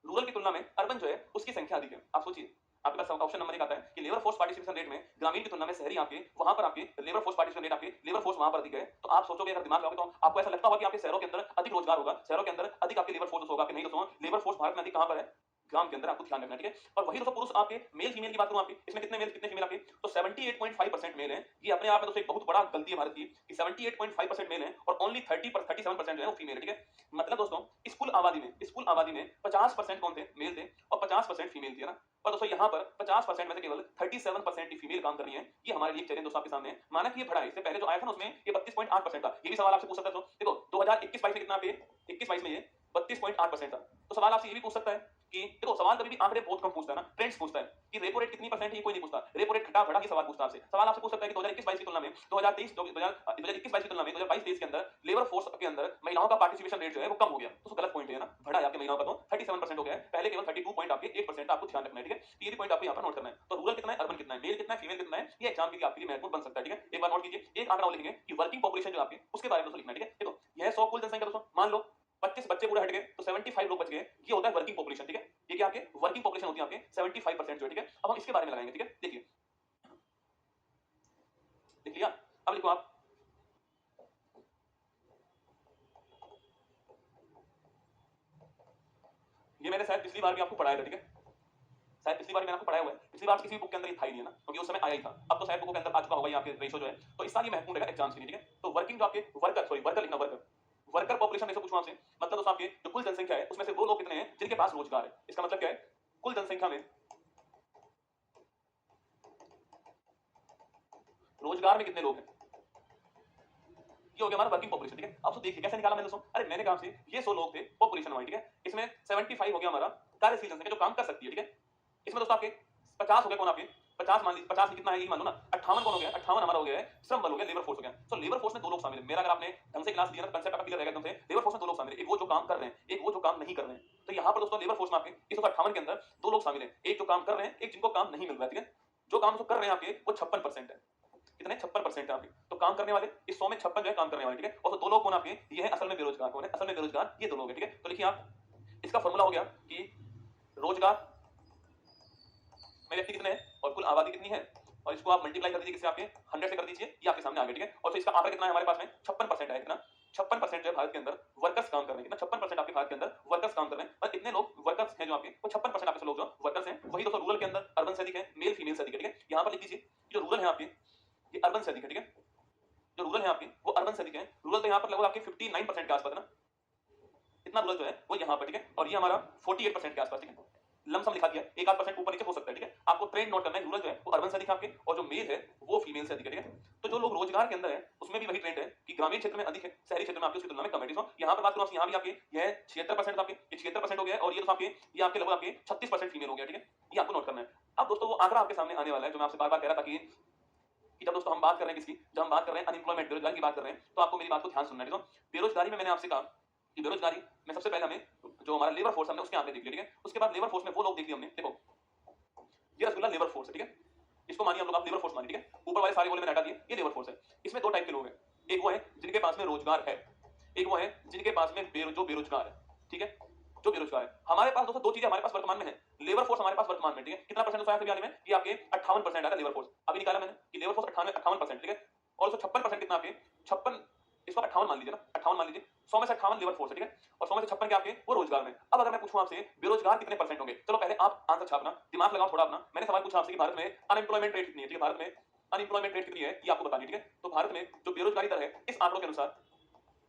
रूरल की तुलना में अर्बन जो है उसकी संख्या अधिक है। आप सोचिए आपके पास ऑप्शन नंबर एक आता है कि लेबर फोर्स पार्टिसिपेशन रेट में ग्रामीण की तुलना में शहरी आपके वहां पर आपके लेबर फोर्स पार्टिसिपेशन रेट आपके लेबर फोर्स वहां पर अधिक है। तो आप सोचोगे अगर दिमाग लगाओगे तो आपको ऐसा लगता होगा कि आपके शहरों के अंदर अधिक रोजगार होगा, शहरों के अंदर अधिक आपके लेबर फोर्स होगा कि नहीं। दोस्तों लेबर फोर्स भारत में अधिक कहां पर है, ग्राम के अंदर आपको ध्यान रखना है, ठीक है। और वही दोस्तों पुरुष आपके मेल फीमेल की बात करूं आपके, इसमें कितने मेल कितने फीमेल आपके, तो 78.5% मेल है। ये अपने आप में दोस्तों एक बहुत बड़ा गलती है भारत की कि 78.5% मेल है और ओनली 37% जो है वो फीमेल है, ठीक है। मतलब दोस्तों इस कुल आबादी में 50% कौन थे, मेल थे, और 50% फीमेल थी, है ना। पर दोस्तों यहाँ पर 50% में से केवल 37% ही फीमेल काम कर रही है। ये हमारे लिए चैलेंज दोस्तों आपके सामने है। माना कि ये बढ़ा है, इससे पहले जो आया था ना उसमें ये 32.8% था। ये भी सवाल आपसे पूछ सकता है दोस्तों। देखो 2021-22 में कितना पे, 21-22 में ये 32.8% था। तो सवाल आपसे ये भी पूछ सकता है कि देखो सवाल कभी भी आंकड़े बहुत कम पूछता है ना, ट्रेंड्स पूछता है कि रेपो रेट कितनी परसेंट है, ये कोई नहीं पूछता। रेपो रेट घटा बढ़ा के सवाल पूछता है आपसे। सवाल आपसे पूछ सकता है कि 2021-22 की तुलना में 2021-22 की तुलना में 2022-23 के अंदर लेबर फोर्स के अंदर महिलाओं का पार्टिसिपेशन रेट जो है वो कम हो गया। तो गलत पॉइंट है ना, बढ़ा है आपके महिलाओं का तो 37% हो गया है, पहले केवल 32.8% आपको ध्यान रखना है, ठीक है। तो ये भी पॉइंट आपको यहाँ पर नोट करना है। तो रूरल कितना है, अर्बन कितना है, मेल कितना है, फीमेल कितना है, ये एग्जाम के लिए आपके लिए महत्वपूर्ण बन सकता है, ठीक है। एक बार नोट कीजिए, एक आंकड़ा और लिखेंगे कि वर्किंग पॉपुलेशन जो आपकी उसके बारे में दोस्तों लिखना है, ठीक है। देखो यह 100 कुल जनसंख्या दोस्तों, मान लो 25 बच्चे पूरे हट गए तो 75 लोग बच गए, ये होता है वर्किंग पॉपुलेशन, ठीक है। ये क्या आपके वर्किंग पॉपुलेशन होती है आपके 75% जो है, ठीक है। अब हम इसके बारे में लगाएंगे, ठीक है। देखिए लिख लिया, अब लिखो आप, ये मैंने शायद पिछली बार भी आपको पढ़ाया था, ठीक है। शायद पिछली बार मैंने आपको पढ़ाया हुआ है, पिछली बार किसी भी बुक के अंदर ये था ही नहीं, है ना, क्योंकि उस समय आया ही था। अब तो शायद बुक के अंदर आ चुका होगा ये आपके रेशो जो है। तो इस साल ये महत्वपूर्ण रहेगा एग्जाम्स के लिए, ठीक है। तो वर्किंग जो आपके वर्कर लिखना, वर्कर पॉपुलेशन में से पूछूं आपसे, मतलब दोस्तों आपके जो कुल जनसंख्या है उसमें से वो लोग कितने हैं जिनके पास रोजगार है। इसका मतलब क्या है, कुल जनसंख्या में रोजगार में कितने लोग हैं, ये हो गया हमारा वर्किंग पॉपुलेशन, ठीक है। अब तो देखिए कैसे निकाला मैंने दोस्तों, अरे मैंने कहा से ये 100 लोग थे पॉपुलेशन हमारी, ठीक है। इसमें 75 हो गया हमारा कार्यशील जनसंख्या जो काम कर सकती है, ठीक है। इसमें दोस्तों आपके 50 हो गए कौन, आपके 50 मान लीजिए, 50 कितना है ये मान लो ना, 58 कौन हो गया, 58 हमारा हो गया है श्रम बल, हो गया लेबर फोर्स हो गया। तो लेबर फोर्स में दो लोग शामिल है। मेरा अगर आपने ढंग से क्लास लिया ना, कंसेप्ट आपका क्लियर रहेगा एकदम से। लेबर फोर्स में दो लोग शामिल है, एक वो जो काम कर रहे हैं, एक वो जो काम नहीं कर रहे हैं। तो यहाँ पर दोस्तों लेबर फोर्स में आपके इस 58 के अंदर दो लोग शामिल है, एक जो काम कर रहे हैं, एक जिनको काम नहीं मिल रहा है, ठीक है। जो काम जो कर रहे हैं आपके वो 56% है, कितने 56% है आपके। तो काम करने वाले इस 100 में 56 जो है काम करने वाले, ठीक है। और तो दो लोग कौन आपके, ये है असल में बेरोजगार, कौन है असल में बेरोजगार, ये दो लोग हैं, ठीक है। तो लिखिए आप, इसका फॉर्मूला हो गया कि रोजगार में व्यक्ति कितने हैं और कुल आबादी कितनी है, और इसको आप मल्टीप्लाई कर दीजिए किससे, आपके 100 से कर दीजिए, ये आपके सामने आ गया, ठीक है। और तो इसका आंकड़ा कितना है हमारे पास में 56% है, कितना 56% जो है भारत के अंदर वर्कर्स काम कर रहे हैं, कितना 56% आपके भारत के अंदर वर्कर्स काम कर रहे हैं। और इतने लोग वर्कर्स हैं जो आपके, वो 56% आपके लोग जो वर्कर्स हैं, वही दोस्तों रूरल के अंदर अर्बन से अधिक है, मेल फीमेल से अधिक है, ठीक है। यहाँ पर लिख दीजिए जो रूरल है आपके, ये अर्बन से अधिक है, ठीक है। जो रूरल है आपके वो अर्बन से अधिक है। रूरल तो यहाँ पर लगभग आपके 59% के आसपास है ना, इतना रूरल जो है वो यहाँ पर, ठीक है। और ये हमारा 48% के आसपास, ठीक है। लमसम लिखा दिया, एक आध परसेंट ऊपर नीचे हो सकता है, ठीक है। आपको ट्रेंड नोट करना है, रूरल जो है वो अर्बन से अधिक आपके, और जो मेल है वो फीमेल से अधिक है, ठीक है। तो जो लोग रोजगार के अंदर है उसमें भी वही ट्रेंड है कि ग्रामीण क्षेत्र में अधिक है, शहरी क्षेत्र में आपकी उसकी तुलना में कम है। यहाँ पर बात करूँ यहाँ भी आपके यह 76% आपके, ये 76% हो गया, और ये तो आपके ये आपके लगभग आपके 36% फीमेल हो गया, ठीक है। ये आपको नोट करना है। अब दोस्तों वो आंकड़ा आपके सामने आने वाला है जो मैं आपसे बार बार कह रहा था कि जब दोस्तों हम बात कर रहे हैं किसकी, जब हम बात कर रहे हैं अनएम्प्लॉयमेंट, बेरोजगारी की बात कर रहे हैं, तो आपको मेरी बात को ध्यान सुनना है। देखो बेरोजगारी में मैंने आपसे कहा कि बेरोजगारी में सबसे पहले हमें जो हमारा लेबर फोर्स हमने उसके आंकड़े देख लिए, ठीक है। उसके बाद लेबर फोर्स में वो लोग देख लिए हमने, देखो ये रसगुल्ला लेबर फोर्स है, ठीक है। इसको मानिए हम लोग, आप लेबर फोर्स मानिए, ठीक है। ऊपर वाले सारे गोले मैंने हटा दिए, ये लेबर फोर्स है। इसमें दो टाइप के लोग हैं, एक वो है जिनके पास में रोजगार है, एक वो है जिनके पास में जो बेरोजगार है, ठीक है। जो बेरोजगार है, हमारे पास दोस्तों दो चीजें हमारे पास वर्तमान में है। लेबर फोर्स हमारे पास वर्तमान में, ठीक है। कितना परसेंट आया था में कि आपके 58% आया लेबर फोर्स, अभी निकाला मैंने कि लेबर फोर्स 58%, ठीक है। और 56% कितना आपके 56, इसको 58 मान लीजिए ना, 58 मान लीजिए, 100 में से 58 लेबर फोर्स है, ठीक है। और 100 में से 56 क्या आपके वो रोजगार में। अब अगर मैं पूछूं आपसे बेरोजगार कितने परसेंट होंगे, चलो पहले आप आंसर छापना, दिमाग लगाओ थोड़ा अपना। मैंने सवाल पूछा आपसे कि भारत में अनएम्प्लॉयमेंट रेट कितनी है, ठीक है। भारत में अनएम्प्लॉयमेंट रेट कितनी है ये आपको बतानी है, ठीक है। तो भारत में जो बेरोजगारी दर है इस आंकड़ों के अनुसार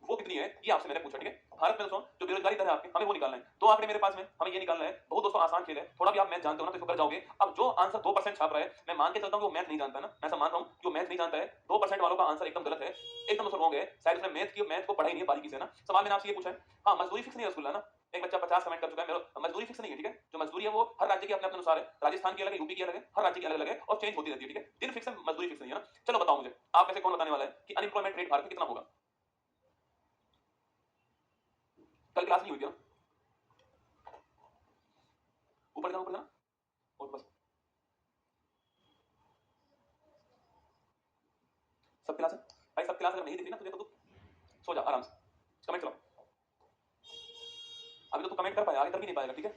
वो कितनी है ये आपसे मैंने पूछा, ठीक है। भारत में दोस्तों जो बेरोजगारी दर है आपके, हमें वो निकालना है। दो आंकड़े मेरे पास में, हमें ये निकालना है। बहुत दोस्तों आसान खेल है, थोड़ा भी आप मैथ जानते हो ना तो इसको कर जाओगे। अब जो आंसर 2% छाप रहा है, मैं मान के चलता हूं कि वो मैथ नहीं जानता ना, मैं ऐसा मान रहा हूं कि वो मैथ नहीं जानता है। 2% वालों का आंसर एकदम गलत है, एकदम रॉन्ग है। शायद उसने मैथ को पढ़ा ही नहीं है बारीकी से ना। सवाल मैंने आपसे ये पूछा है, हाँ मजदूरी फिक्स नहीं है रसगुल्ला ना, एक बच्चा 50 कमेंट कर चुका है, मेरा मजदूरी फिक्स नहीं है, ठीक है। जो मजदूरी है वो हर राज्य के अपने अपने अनुसार है, राजस्थान की अलग है, यूपी की अलग है, हर राज्य की अलग अलग है और चेंज होती रहती है, ठीक है। दिन फिक्स है, मजदूरी फिक्स नहीं है ना। चलो बताओ मुझे, आप में से कौन बताने वाला है कि अनएम्प्लॉयमेंट रेट भारत में कितना होगा। कल क्लास नहीं हुई थी ना, ऊपर जाना और बस सब क्लास है भाई, सब क्लास अगर नहीं दिखी ना तुझे तो तू सो जा आराम से, कमेंट चलाओ। अभी तो तू कमेंट कर पाया, आगे कर भी नहीं पाएगा, ठीक है।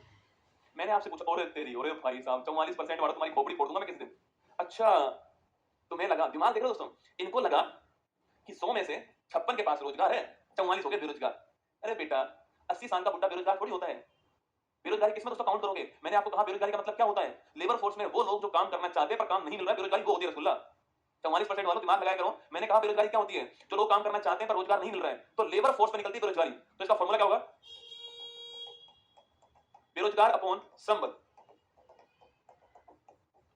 मैंने आपसे पूछा, और तेरी और भाई साहब 44% वाला तुम्हारी खोपड़ी फोड़ दूंगा मैं किस दिन। अच्छा तुम्हें लगा, दिमाग देख रहे हो दोस्तों, इनको लगा कि 100 में से 56 के पास रोजगार है, 44 हो गए बेरोजगार। अरे बेटा 80 साल का बुढ़ा बेरोजगार थोड़ी होता है, बेरोजगारी किसमें दोस्तों काउंट करोगे? मैंने आपको कहा बेरोजगारी का मतलब क्या होता है? लेबर फोर्स में वो लोग जो काम करना चाहते हैं पर काम नहीं मिल रहा है, बेरोजगारी वो होती है रसगुल्ला। 44% वालों दिमाग लगाया करो। मैंने कहा बेरोजगारी क्या होती है? जो लोग काम करना चाहते हैं पर रोजगार नहीं मिल रहा है, तो लेबर फोर्स में निकलती है बेरोजगारी। तो इसका फॉर्मूला क्या होगा? बेरोजगार अपॉन श्रम बल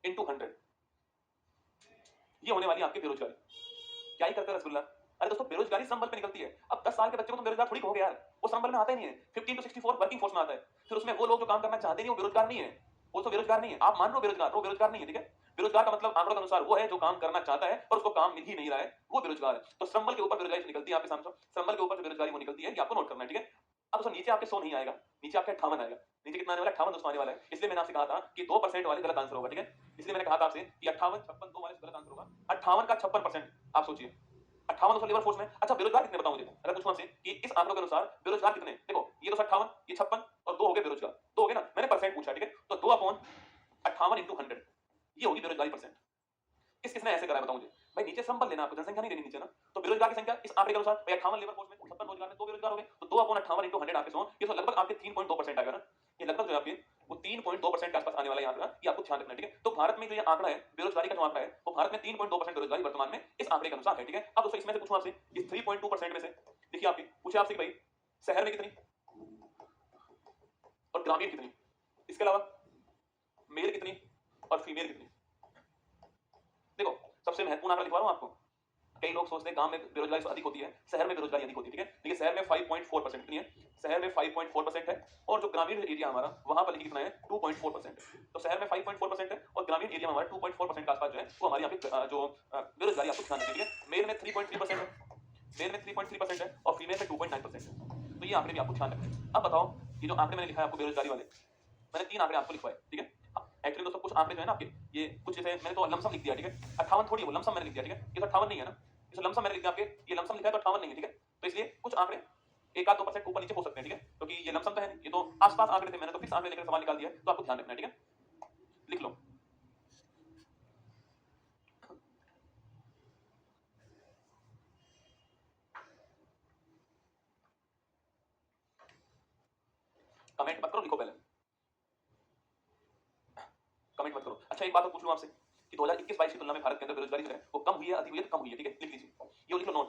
इनटू 100, ये होने वाली आपकी बेरोजगारी। क्या ही करते हैं रसगुल्ला। अरे दोस्तों बेरोजगारी श्रम बल पे निकलती है। अब 10 साल के बच्चे को तुम बेरोजगार थोड़ी कहोगे यार, वो श्रम बल में आता ही नहीं है। 15 टू 64 वर्किंग फोर्स में आता है। फिर उसमें वो लोग जो काम करना चाहते नहीं वो बेरोजगार नहीं है, वो तो बेरोजगार नहीं है। आप मान लो बेरोजगार, वो बेरोजगार नहीं है, ठीक है। बेरोजगार का मतलब आंकड़ों के अनुसार वो है जो काम करना चाहता है और उसको काम मिल ही नहीं रहा है, वो बेरोजगार है। तो श्रम बल के ऊपर बेरोजगारी निकलती है आपके सामने। श्रम बल के ऊपर जो बेरोजगारी वो निकलती है, ये आपको नोट करना है, ठीक है। अब दोस्तों नीचे आपके 100 नहीं आएगा, नीचे आपके 58 आएगा। नीचे कितना आने वाला है? 58 दोस्तों आने वाला है। इसलिए मैंने आपसे कहा था कि 2% वाले गलत आंसर होगा, ठीक है। इसलिए मैंने कहा था आपसे कि 58 56 2 वाले से गलत आंसर होगा। 58 का 56%, आप सोचिए 58 दोस्तों लेबर फोर्स में। अच्छा बेरोजगार कितने बताओ मुझे, अगर पूछूं आपसे कि इस आंकड़ों के अनुसार बेरोजगार कितने? देखो ये तो 58, ये 56 और 2 हो गए बेरोजगार, 2 हो गए ना। मैंने परसेंट पूछा, ठीक है। तो 2 अपॉन 58 इंटू 100, ये होगी बेरोजगारी परसेंट। किस किसने ऐसे करा है बताओ मुझे? भाई नीचे संबल लेना, आपको जनसंख्या नहीं लेनी नीचे ना। तो बेरोजगार की संख्या इस आंकड़े के अनुसार भाई 58 लेबर फोर्स में 56 रोजगार में 2 बेरोजगार हो गए, तो 2 अपॉन 58 इंटू 100 आपके 100, ये तो लगभग आपके 3.2% आएगा ना। ये लगभग जो है आपके वो 3.2% के आसपास आने वाला है आंकड़ा, ये आपको ध्यान रखना है, ठीक है। तो भारत में जो ये आंकड़ा है बेरोजगारी का जो आंकड़ा है वो भारत में 3.2% बेरोजगारी वर्तमान में इस आंकड़े के अनुसार है, ठीक है। अब दोस्तों इसमें से पूछूं आपसे इस 3.2% में से देखिए आपके पूछे आपसे कि भाई शहर में कितनी और ग्रामीण कितनी, इसके अलावा मेल कितनी और फीमेल कितनी। देखो सबसे महत्वपूर्ण आंकड़ा लिखवा रहा हूं आपको। कई लोग सोचते हैं गांव में बेरोजगारी अधिक होती है, शहर में बेरोजगारी अधिक होती है, ठीक है। देखिए शहर में 5.4% कितनी है? शहर में 5.4% है और जो ग्रामीण एरिया हमारा वहां पर लिखिए कितना है? 2.4%। तो शहर में 5.4% है और ग्रामीण एरिया में हमारा 2.4% के आसपास जो है वो हमारी यहाँ पे जो बेरोजगारी आपको ध्यान रखिए, ठीक है। मेल में 3.3% है, मेल में 3.3% है और फीमेल में 2.9% है। तो ये आंकड़े भी आपको ध्यान रखने हैं। अब बताओ ये जो आंकड़े मैंने लिखा है आपको बेरोजगारी वाले, मैंने 3 आंकड़े आपको लिखवाए, ठीक है। एक्चुअली दोस्तों कुछ आंकड़े जो है ना आपके ये कुछ जैसे मैंने तो लमसम लिख दिया, ठीक है। 58 थोड़ी है वो, लमसम मैंने लिख दिया, ठीक है। ये तो 58 नहीं है ना, इसे लमसम मैंने लिख दिया आपके, ये लमसम लिखा है तो 58 नहीं है, ठीक है। तो इसलिए कुछ आंकड़े 1-2% ऊपर नीचे हो सकते हैं, ठीक है, क्योंकि ये लमसम तो है नहीं, ये तो आसपास आंकड़े थे। मैंने तो फिक्स आंकड़े लेकर सवाल निकाल दिया है, तो आपको ध्यान रखना है, ठीक है। लिख लो कमेंट मत करो, लिखो पहले, कमेंट मत करो। अच्छा एक बात और पूछ लूं आपसे कि 2021-22 की तुलना में भारत के अंदर बेरोजगारी जो है वो कम हुई है अधिक हुई है? कम हुई है, ठीक है। लिख लीजिए, ये लिख लो नोट।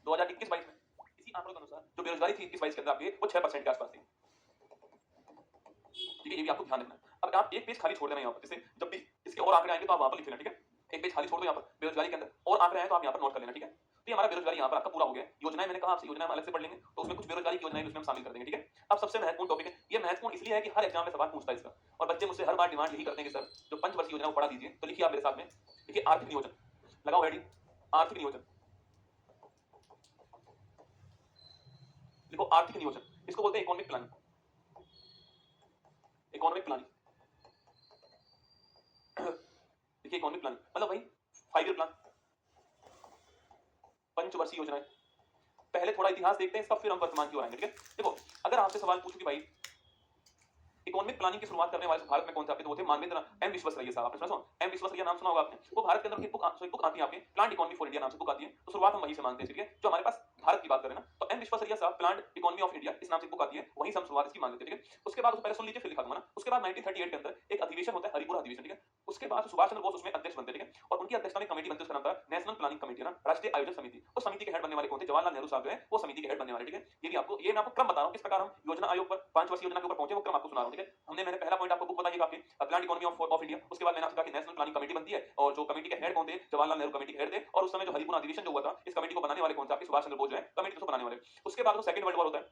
2021-22 में इसी आंकड़ों के अनुसार जो बेरोजगारी थी 21-22 के अंदर आपकी वो 6% के आसपास थी, ठीक है। ये भी आपको ध्यान रखना है। अब आप एक पेज खाली छोड़ देना यहाँ पर, जैसे जब भी इसके और आंकड़े आएंगे तो आप वहां पर लिख लेना, ठीक है। एक पेज खाली छोड़ दो यहाँ पर बेरोजगारी के अंदर, और आंकड़े आए तो आप यहाँ पर नोट कर लेना, ठीक है। तो ये हमारा बेरोजगारी यहाँ पर आपका पूरा हो गया। योजनाएं मैंने कहा आपसे योजनाएं हम अलग से पढ़ लेंगे, तो उसमें कुछ बेरोजगारी की योजनाएं भी उसमें हम शामिल कर देंगे, ठीक है। अब सबसे महत्वपूर्ण टॉपिक है, ये महत्वपूर्ण इसलिए है कि हर एग्जाम में सवाल पूछता है इसका, और बच्चे मुझसे हर बार डिमांड यही करते हैं कि सर जो पंचवर्षीय योजना वो पढ़ा दीजिए। तो लिखिए आप मेरे साथ में, देखिए आर्थिक नियोजन, लगाओ हेडिंग आर्थिक नियोजन, लिखो आर्थिक नियोजन, इसको बोलते हैं इकोनॉमिक प्लानिंग। इकोनॉमिक प्लानिंग देखिए इकोनॉमिक प्लानिंग मतलब भाई 5 ईयर प्लान, पंचवर्षीय योजनाएं। पहले थोड़ा इतिहास देखते हैं इसका, फिर हम वर्तमान की ओर आएंगे, ठीक है। देखो अगर आपसे सवाल पूछूं कि भाई इकोनॉमिक प्लानिंग की शुरुआत करने वाले भारत में कौन थे आपके, तो वो थे मानवेंद्र एम विश्वेश्वरैया साहब। आपने सुना? एम विश्वेश्वरैया नाम सुना होगा आपने। वो भारत के अंदर एक बुक आती है आपके, प्लांट इकोनॉमी फॉर इंडिया नाम से बुक आती है। तो शुरुआत हम वहीं से मानते हैं, ठीक है। जो हमारे पास भारत की बात करें ना, तो एम विश्वेश्वरैया साहब प्लांट इकोनॉमी ऑफ इंडिया इस नाम से बुक आती है, वहीं से हम शुरुआत इसकी मान लेते हैं, ठीक है। उसके बाद पहले सुन लीजिए फिर लिखा दूंगा ना। उसके बाद 1938 के अंदर एक अधिवेशन होता है, हरिपुरा अधिवेशन, ठीक है। उसके बाद सुभाष चंद्र बोस उसमें अध्यक्ष बनते हैं, ठीक है। और उनकी अध्यक्षता में कमेटी बनती है, उसका नाम था नेशनल प्लानिंग कमेटी, ना राष्ट्रीय आयोजन समिति। उस समिति के हेड बनने वाले कौन थे? जवाहरलाल नेहरू साहब जो है वो समिति के हेड बनने वाले, ठीक है। ये भी आपको, ये मैं आपको क्रम बता रहा हूं किस प्रकार हम योजना आयोग पर 5 वर्षीय योजना के ऊपर पहुंचे, वो क्रम आपको सुना रहा हूं, ठीक है। मैंने पहला पॉइंट आपको बुक बताइएगा आपके प्लांट इकोनॉमी ऑफ इंडिया। उसके बाद मैंने आपसे कहा कि नेशनल प्लानिंग कमेटी बनती है, और जो कमेटी के हेड कौन थे? जवाहरलाल नेहरू कमेटी हेड थे। और उस समय जो हरिपुरा अधिवेशन जो हुआ था, इस कमेटी को बनाने वाले कौन थे? आपके सुभाष चंद्र बोस जो है कमेटी को बनाने वाले। उसके बाद सेकंड वर्ल्ड वॉर होता है,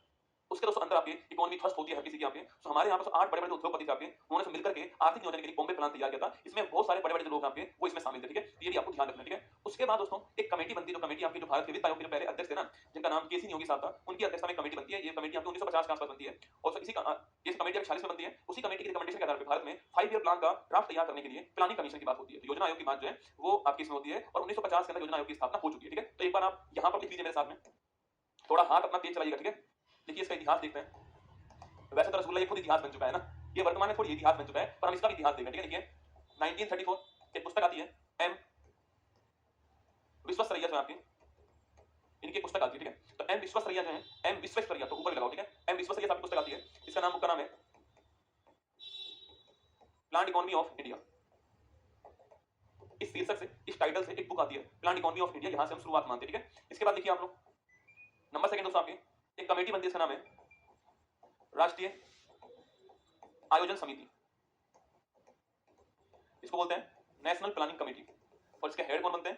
उसके दोस्तों अंदर आपकी इकोनॉमी ध्वस्त होती है हर किसी की आपके। तो हमारे यहाँ पर 8 बड़े बड़े उद्योगपति थे आपके, उन्होंने मिलकर के आर्थिक नियोजन के लिए बॉम्बे प्लान तैयार किया था। इसमें बहुत सारे बड़े बड़े जो लोग आपके वो इसमें शामिल थे, ठीक है। ये भी आपको ध्यान रखना, ठीक है। उसके बाद दोस्तों एक कमेटी बनती है, जो कमेटी आपकी जो भारत के वित्त आयोग के पहले अध्यक्ष थे ना, जिनका नाम केसी योगी साहब था, उनकी अध्यक्षता में कमेटी बनती है। ये कमेटी आपकी 1950 के आसपास बनती है, और इसी का ये कमेटी 46 में बनती है। उसी कमेटी की रिकमेंडेशन के आधार पर भारत में 5 ईयर प्लान का ड्राफ्ट तैयार करने के लिए प्लानिंग कमीशन की बात होती है। तो योजना आयोग की बात जो है वो आपकी इसमें होती है, और 1950 के अंदर योजना आयोग की स्थापना हो चुकी है, ठीक है। तो एक बार आप यहाँ पर लिख लीजिए मेरे साथ में, थोड़ा हाथ अपना तेज चलाइएगा, ठीक है। देखिए इसका इतिहास देखते हैं। वैसे तो रसगुल्ला ये खुद इतिहास बन चुका है ना, ये वर्तमान में थोड़ी इतिहास बन चुका है, पर हम इसका भी इतिहास देखेंगे, ठीक है। देखिए 1934 एक पुस्तक आती है एम विश्वेश्वरैया जो आपकी इनकी पुस्तक आती है, ठीक है। तो एम विश्वेश्वरैया जो है, एम विश्वेश्वरैया तो ऊपर लगाओ, ठीक है। एम विश्वेश्वरैया साहब की पुस्तक आती है, इसका नाम, बुक का नाम है प्लांट इकोनॉमी ऑफ इंडिया। इस शीर्षक से, इस टाइटल से एक बुक आती है प्लांट इकोनॉमी ऑफ इंडिया, यहां से हम शुरुआत मानते हैं, ठीक है। इसके बाद देखिए आप लोग नंबर सेकंड दोस्तों आपके एक कमेटी बनती है, इसका नाम है राष्ट्रीय आयोजन समिति, इसको बोलते हैं नेशनल प्लानिंग कमेटी। और इसके हेड कौन बनते हैं?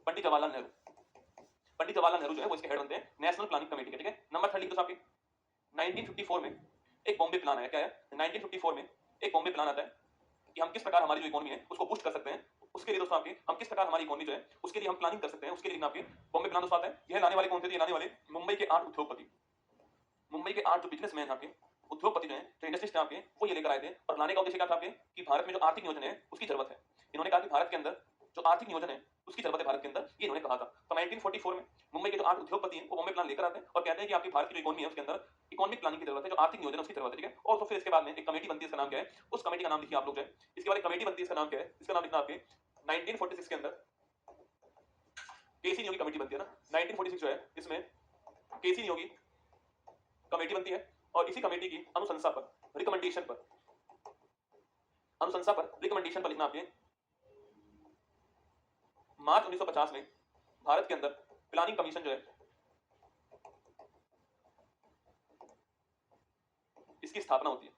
पंडित जवाहरलाल नेहरू। पंडित जवाहरलाल नेहरू जो है वो इसके हेड बनते हैं नेशनल प्लानिंग कमेटी के, ठीक है। नंबर थर्ड दोस्तों आपके 1954 में एक बॉम्बे प्लान आया, क्या है? 1954 में एक बॉम्बे प्लान आता है कि हम किस प्रकार हमारी जो इकोनॉमी है उसको बूस्ट कर सकते हैं। उसके लिए दोस्तों आपके हम किस प्रकार हमारी इकोनॉमी जो है उसके लिए हम प्लानिंग कर सकते हैं, उसके लिए आपके बॉम्बे प्लान दोस्तों आता है। यह लाने वाले कौन थे? ये लाने वाले मुंबई के 8 उद्योगपति, मुंबई के 8 जो बिजनेसमैन आपके उद्योगपति जो है, जो इंडस्ट्रिस्ट आपके, वो ये लेकर आए थे। और लाने का उद्देश्य क्या था आपके कि भारत में जो आर्थिक नियोजन है उसकी जरूरत है। इन्होंने कहा कि भारत के अंदर जो आर्थिक नियोजन है उसकी जरूरत है भारत के अंदर, ये इन्होंने कहा था। तो 1944 में मुंबई के जो 8 उद्योगपति हैं वो बॉम्बे प्लान लेकर आते हैं और कहते हैं कि आपकी भारत की जो इकोनॉमी है उसके अंदर इकोनॉमिक प्लानिंग की जरूरत है, जो आर्थिक नियोजन है उसकी जरूरत है, ठीक है। और तो फिर इसके बाद में एक कमेटी बनती है, इसका नाम क्या है? उस कमेटी का नाम लिखिए आप लोग जो है। इसके बाद एक कमेटी बनती है, इसका नाम क्या है? इसका नाम लिखना आपके 1946 के अंदर केसी नियोगी कमेटी बनती है ना। 1946 जो है इसमें केसी नियोगी कमेटी बनती है और इसी कमेटी की अनुशंसा पर, रिकमेंडेशन पर, अनुशंसा पर, रिकमेंडेशन पर लिखना आपके मार्च 1950 में भारत के अंदर प्लानिंग कमीशन जो है इसकी स्थापना होती है।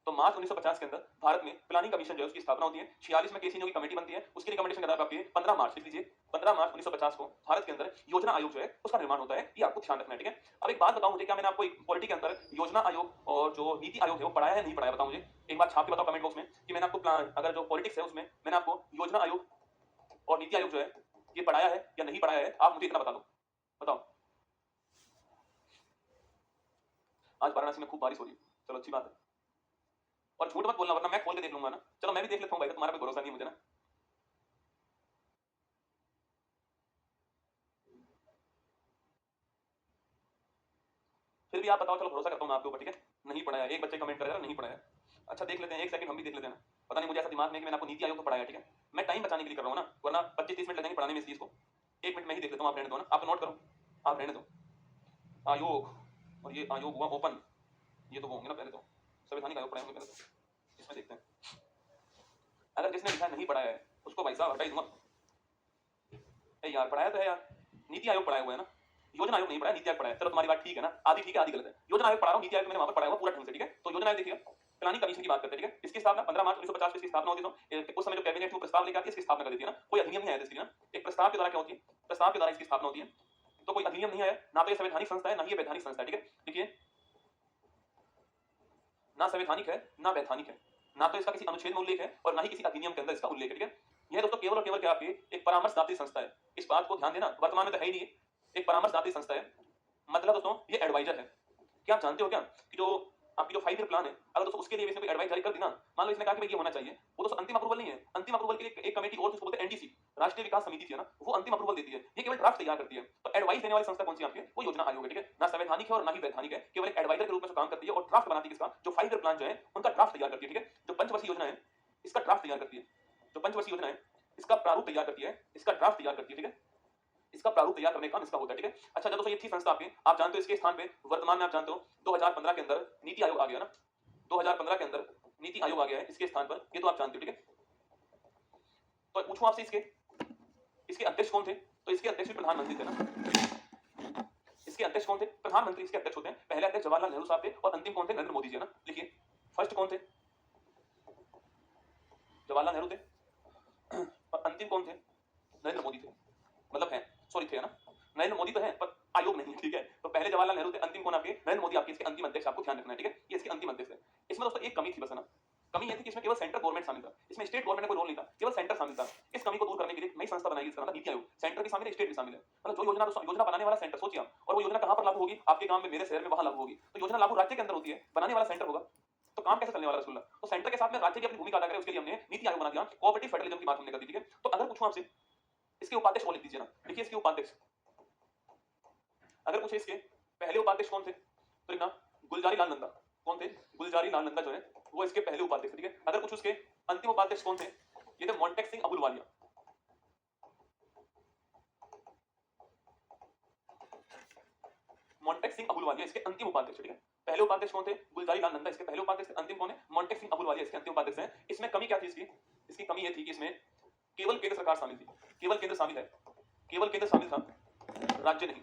तो मार्च 1950 के अंदर भारत में प्लानिंग कमीशन जो है उसकी स्थापना होती है। 46 में केसी नियोगी कमेटी बनती है, उसकी रिकमेंडेशन के आधार पर आपके 15 मार्च लिख लीजिए, 15 मार्च 1950 को भारत के अंदर योजना आयोग जो है उसका निर्माण होता है। ये आपको ध्यान रखना है, ठीक है। अब एक बात बताओ मुझे, क्या मैंने आपको एक पॉलिटी के अंदर योजना आयोग और जो नीति आयोग है वो पढ़ाया है नहीं पढ़ाया? बताओ मुझे एक बात, छाप के बताओ कमेंट बॉक्स में कि मैंने आपको प्लान, अगर जो पॉलिटिक्स है उसमें मैंने आपको योजना आयोग और नीति आयोग जो है ये पढ़ाया है या नहीं पढ़ाया है, आप मुझे इतना बता दो, बताओ। आज वाराणसी में खूब बारिश हो रही है, चलो अच्छी बात है। और झूठ मत बोलना वरना मैं खोल के देख लूंगा ना। चलो मैं भी देख लेता हूँ भाई, तुम्हारा कोई भरोसा नहीं मुझे ना। फिर भी आप बताओ, चलो भरोसा करता हूँ मैं आपके ऊपर, ठीक है। नहीं पढ़ाया, एक बच्चे कमेंट कर रहे हैं नहीं पढ़ाया। अच्छा देख लेते हैं, एक सेकंड हम भी देख लेते हैं ना। पता नहीं मुझे ऐसा दिमाग में कि मैंने आपको नीति आयोग तो पढ़ाया, ठीक है। मैं टाइम बचाने के लिए कर रहा हूँ ना, वरना 25-30 मिनट लगेंगे पढ़ाने में इस चीज को। 1 मिनट में ही देख लेता हूँ, आप रहने दो ना, आप नोट करो, आप रहने दो। आयोग, और ये आयोग हुआ ओपन, ये तो वो होंगे ना पहले तो संवैधानिक आयोग पढ़े होंगे पहले तो। इसमें देखते हैं, अगर जिसने लिखा नहीं पढ़ाया है उसको भाई साहब हटाई दूंगा। यार पढ़ाया तो है यार, नीति आयोग पढ़ाया हुआ है ना, योजना आयोग नहीं पढ़ाया, नीति आयोग पढ़ाया है। चलो तुम्हारी बात ठीक है ना, आधी ठीक है आधी गलत है। योजना आयोग पढ़ा रहा हूँ, नीति आयोग मैंने वहां पर पढ़ाया हुआ पूरा ढंग से, ठीक है। तो योजना आयोग देखिएगा, प्लानिंग कमीशन की बात करते हैं, ठीक है। इसकी स्थापना 15 मार्च 1950 को इसकी स्थापना होती है। उस समय जो कैबिनेट में प्रस्ताव लेकर आती है इसकी स्थापना कर देती है ना, कोई अधिनियम नहीं आया इसकी ना, एक प्रस्ताव के द्वारा क्या होती है, प्रस्ताव के द्वारा इसकी स्थापना होती है। तो कोई अधिनियम नहीं आया ना, तो ये संवैधानिक संस्था है ना ही ये वैधानिक संस्था है, ठीक है। देखिए ना संवैधानिक है ना वैधानिक है, ना तो इसका किसी अनुच्छेद में उल्लेख है और ना ही किसी अधिनियम के अंदर इसका उल्लेख है, ठीक है। यह दोस्तों केवल और केवल क्या आपकी एक परामर्शदात्री संस्था है। इस बात को ध्यान देना, वर्तमान में तो है ही नहीं, एक परामर्शदात्री संस्था है। मतलब दोस्तों ये एडवाइजर है। क्या आप जानते हो क्या कि जो आपकी जो 5 ईयर प्लान है, अगर दोस्तों उसके लिए इसने कोई एडवाइस जारी कर दी ना, मान लो इसने कहा कि भाई ये होना चाहिए, वो दोस्तों अंतिम अप्रूवल नहीं है। अंतिम अप्रूवल के लिए एक कमेटी और जिसको बोलते हैं एनडीसी, राष्ट्रीय विकास समिति थी ना, वो अंतिम अप्रूवल देती है, ये केवल ड्राफ्ट तैयार करती है। तो एडवाइस देने वाली संस्था कौन सी आपकी? वो योजना आयोग है, ठीक है। ना संवैधानिक है और ना ही वैधानिक है, केवल एक एडवाइजर के रूप में काम करती है और ड्राफ्ट बनाती है किसका? जो 5 ईयर प्लान जो है उनका ड्राफ्ट तैयार करती है, ठीक है। जो पंचवर्षीय योजना है इसका ड्राफ्ट तैयार करती है, जो पंचवर्षीय योजना है इसका प्रारूप तैयार करती है, इसका ड्राफ्ट तैयार करती है, ठीक है। इसका प्रारूप तैयार करने का काम इसका होता है, ठीक है। अच्छा जब दोस्तों ये थी संस्था आपकी, आप जानते हो इसके स्थान पे वर्तमान में आप जानते हो 2015 के अंदर नीति आयोग आ गया ना, 2015 के अंदर नीति आयोग आ गया है इसके स्थान पर, ये तो आप जानते हो, ठीक है। तो पूछूं आपसे इसके अध्यक्ष कौन थे? तो इसके अध्यक्ष भी प्रधानमंत्री थे ना। इसके अध्यक्ष कौन थे? प्रधानमंत्री इसके अध्यक्ष होते हैं। पहले अध्यक्ष जवाहरलाल नेहरू साहब थे और अंतिम कौन थे? नरेंद्र मोदी जी, है ना। लिखिए फर्स्ट कौन थे? जवाहरलाल नेहरू थे और अंतिम कौन थे? नरेंद्र मोदी थे, मतलब है, सॉरी थे, है ना। नरेंद्र मोदी तो है पर आयोग नहीं, ठीक है। तो पहले जवाहरलाल नेहरू थे, अंतिम कौन आपके? नरेंद्र मोदी आपके इसके अंतिम अध्यक्ष, आपको ध्यान रखना है, ठीक है। ये इसके अंतिम अध्यक्ष है। इसमें दोस्तों एक कमी थी बस, है ना। कमी यह थी कि इसमें केवल सेंट्रल गवर्नमेंट शामिल था, इसमें स्टेट गवर्नमेंट का कोई रोल नहीं था, केवल सेंटर शामिल था। इस कमी को दूर करने के लिए नई संस्था बनाई गई, इसका नाम था नीति आयोग। सेंटर भी शामिल है, स्टेट भी शामिल है, मतलब जो योजना बनाने वाला सेंटर, सोचिए आप, और वो योजना कहां पर लागू होगी? आपके गांव में, मेरे शहर में, वहां लागू होगी। तो योजना लागू राज्य के अंदर होती है, बनाने वाला सेंटर होगा, तो काम कैसे चलने वाला रसगुल्ला? तो सेंटर के साथ में राज्य की अपनी भूमिका अदा करे, उसके लिए हमने नीति आयोग बना दिया। कोऑपरेटिव फेडरलिज्म की बात हमने कर दी, ठीक है। तो अगर पूछूं आपसे इसके उपाध्यक्ष को लिख दीजिए ना, देखिए इसके उपाध्यक्ष, अगर पूछे इसके पहले उपाध्यक्ष कौन थे तो लिखना गुलजारी लाल नंदा। कौन थे? गुलजारी लाल नंदा जो है वो इसके पहले उपाध्यक्ष, ठीक है। अगर कुछ उसके अंतिम उपाध्यक्ष कौन थे? ये थे मोंटेक सिंह अबुलवालिया। मोंटेक सिंह अहलूवालिया इसके अंतिम उपाध्यक्ष, ठीक है। पहले उपाध्यक्ष कौन थे? गुलजारी लाल नंदा इसके पहले उपाध्यक्ष थे। अंतिम कौन है? मोंटेक सिंह अहलूवालिया इसके अंतिम उपाध्यक्ष हैं। इसमें कमी क्या थी इसकी? इसकी कमी ये थी कि इसमें केवल केंद्र सरकार शामिल थी। केवल केंद्र शामिल है, केवल केंद्र शामिल था, राज्य नहीं।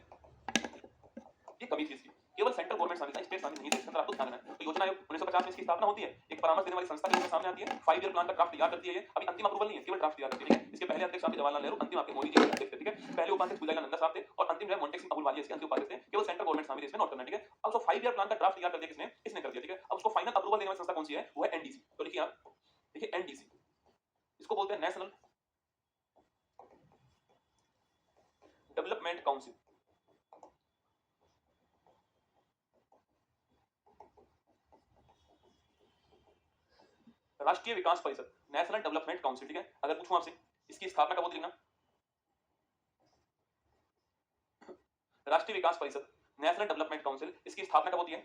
ये कमी थी इसकी। केवल सेंट्रल गवर्नमेंट शामिल था, स्टेट शामिल नहीं थे। इसके अंदर आपको ध्यान रखना है। तो योजना आयोग 1950 में इसकी स्थापना होती है। एक परामर्श देने वाली संस्था के रूप में सामने आती है। 5 ईयर प्लान का ड्राफ्ट तैयार करती है ये। अभी अंतिम अप्रूवल नहीं है, केवल ड्राफ्ट तैयार करती है, ठीक है। इसके पहले अध्यक्ष आपके जवाहरलाल नेहरू, अंतिम आपके मोदी जी अध्यक्ष थे, ठीक है। पहले उपाध्यक्ष गुलजारी लाल नंदा साहब थे और अंतिम जो है मोंटेक सिंह अहलूवालिया इसके अंतिम उपाध्यक्ष थे। केवल सेंट्रल गवर्नमेंट शामिल है, इसमें नोट करना, ठीक है। अब उसको 5 ईयर प्लान का ड्राफ्ट तैयार कर दिया किसने? इसने कर दिया, ठीक है। अब उसको फाइनल अप्रूवल देने वाली संस्था कौन सी है? वो है एनडीसी। तो लिखिए आप, देखिए एनडीसी, इसको बोलते हैं नेशनल डेवलपमेंट काउंसिल। राष्ट्रीय विकास परिषद, नेशनल डेवलपमेंट काउंसिल, ठीक है। अगर पूछूं आपसे इसकी स्थापना कब होती है? राष्ट्रीय विकास परिषद, नेशनल डेवलपमेंट काउंसिल, इसकी स्थापना कब होती है?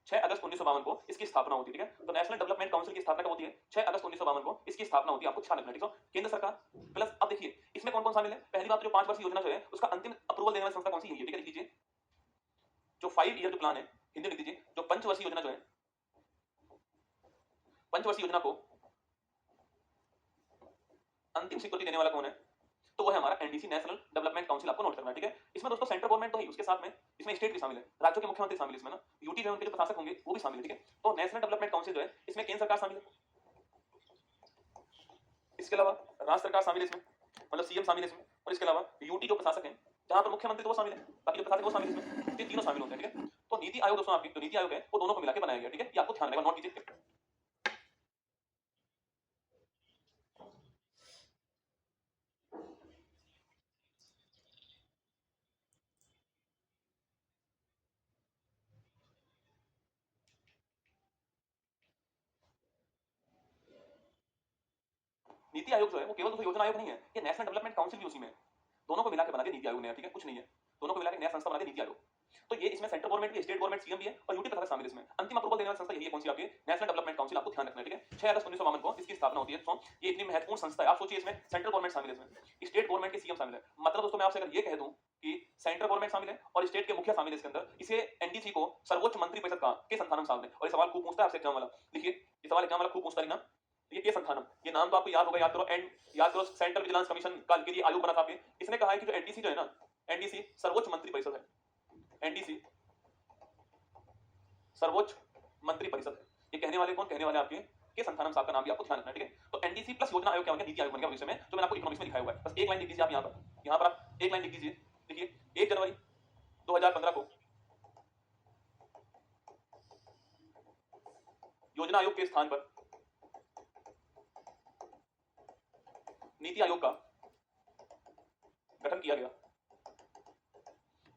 6 अगस्त 1952 को इसकी स्थापना होती है, ठीक है। तो नेशनल डेवलपमेंट काउंसिल की स्थापना कब होती है? 6 अगस्त 1952 को इसकी स्थापना होती है। आपको ध्यान रखना, ठीक है। केंद्र सरकार प्लस, अब देखिए इसमें कौन कौन शामिल है? पहली बात, जो 5 वर्षीय योजना जो है उसका अंतिम अप्रूवल देने वाली संस्था कौन सी है? ठीक है, लिख लीजिए। जो 5 ईयर जो प्लान है, हिंदी में लिख दीजिए, जो पंचवर्षीय योजना जो है, पंचवर्षीय योजना को अंतिम स्वीकृति देने वाला कौन है? तो वो है हमारा एनडीसी, नेशनल डेवलपमेंट काउंसिल। आपको नोट करना है, ठीक है। इसमें दोस्तों सेंट्रल गवर्नमेंट तो है, उसके साथ में इसमें स्टेट भी शामिल है, राज्यों के मुख्यमंत्री शामिल है इसमें ना, यूटी जो उनके जो प्रशासक होंगे वो भी शामिल है, ठीक है। तो नेशनल डेवलपमेंट काउंसिल जो है इसमें केंद्र सरकार शामिल है, इसके अलावा राज्य सरकार शामिल है इसमें, मतलब सीएम शामिल है इसमें, और इसके अलावा यूटी जो प्रशासक है, जहां पर मुख्यमंत्री तो वो शामिल है, बाकी जो प्रशासक वो शामिल है इसमें। ये तीनों शामिल होते हैं, ठीक है। तो नीति आयोग दोस्तों, आपकी जो नीति आयोग है वो दोनों को मिला के बनाया गया, ठीक है। ये आपको ध्यान रखना, नोट कीजिए। नीति आयोग जो है वो केवल दोस्तों योजना आयोग नहीं है, ये नेशनल डेवलपमेंट काउंसिल भी उसी में है। दोनों को मिला के बना दिया नीति आयोग ने, ठीक है, कुछ नहीं है। दोनों को मिला के नया संस्था बना दिया नीति आयोग। तो ये इसमें सेंट्रल गवर्नमेंट भी, स्टेट गवर्नमेंट, सीएम भी है और यूटी प्रशासक शामिल है इसमें। अंतिम अप्रूवल देने वाली संस्था यही है, कौन सी? आपकी नेशनल डेवलपमेंट काउंसिल। आपको ध्यान रखना है, ठीक है। 6 अगस्त 1952 को इसकी स्थापना होती है। तो ये इतनी महत्वपूर्ण संस्था है। आप सोचिए, इसमें सेंट्रल गवर्नमेंट शामिल है, इसमें स्टेट गवर्नमेंट के सीएम शामिल है। मतलब दोस्तों मैं आपसे अगर ये कह दूं कि सेंट्रल गवर्नमेंट शामिल है और स्टेट के मुखिया शामिल है इसके अंदर, इसे एनडीसी को सर्वोच्च मंत्री परिषद का के संस्थानम साहब ने। और ये सवाल खूब पूछता है आपसे एग्जाम वाला, लिखिए ये सवाल एग्जाम वाला खूब पूछता है ना, ये के संस्थानम, ये नाम तो आपको याद होगा, याद करो। एंड याद करो, सेंट्रल विजिलेंस कमीशन का के लिए आयोग बना था आपके। इसने कहा है कि जो एनडीसी जो है ना, एनडीसी सर्वोच्च मंत्री परिषद है। एनडीसी सर्वोच्च मंत्री परिषद है। ये कहने वाले कौन? कहने वाले आपके के संस्थानम साहब का नाम भी आपको ध्यान रखना है, ठीक है। तो एनडीसी प्लस योजना आयोग क्या बन गया? नीति आयोग बन गया भविष्य में, जो मैंने आपको इकोनॉमिक्स में दिखाया हुआ है। बस एक लाइन लिख दीजिए आप यहाँ पर आप एक लाइन लिख दीजिए। देखिए 1 जनवरी 2015 को योजना आयोग के स्थान पर नीति आयोग का गठन किया गया,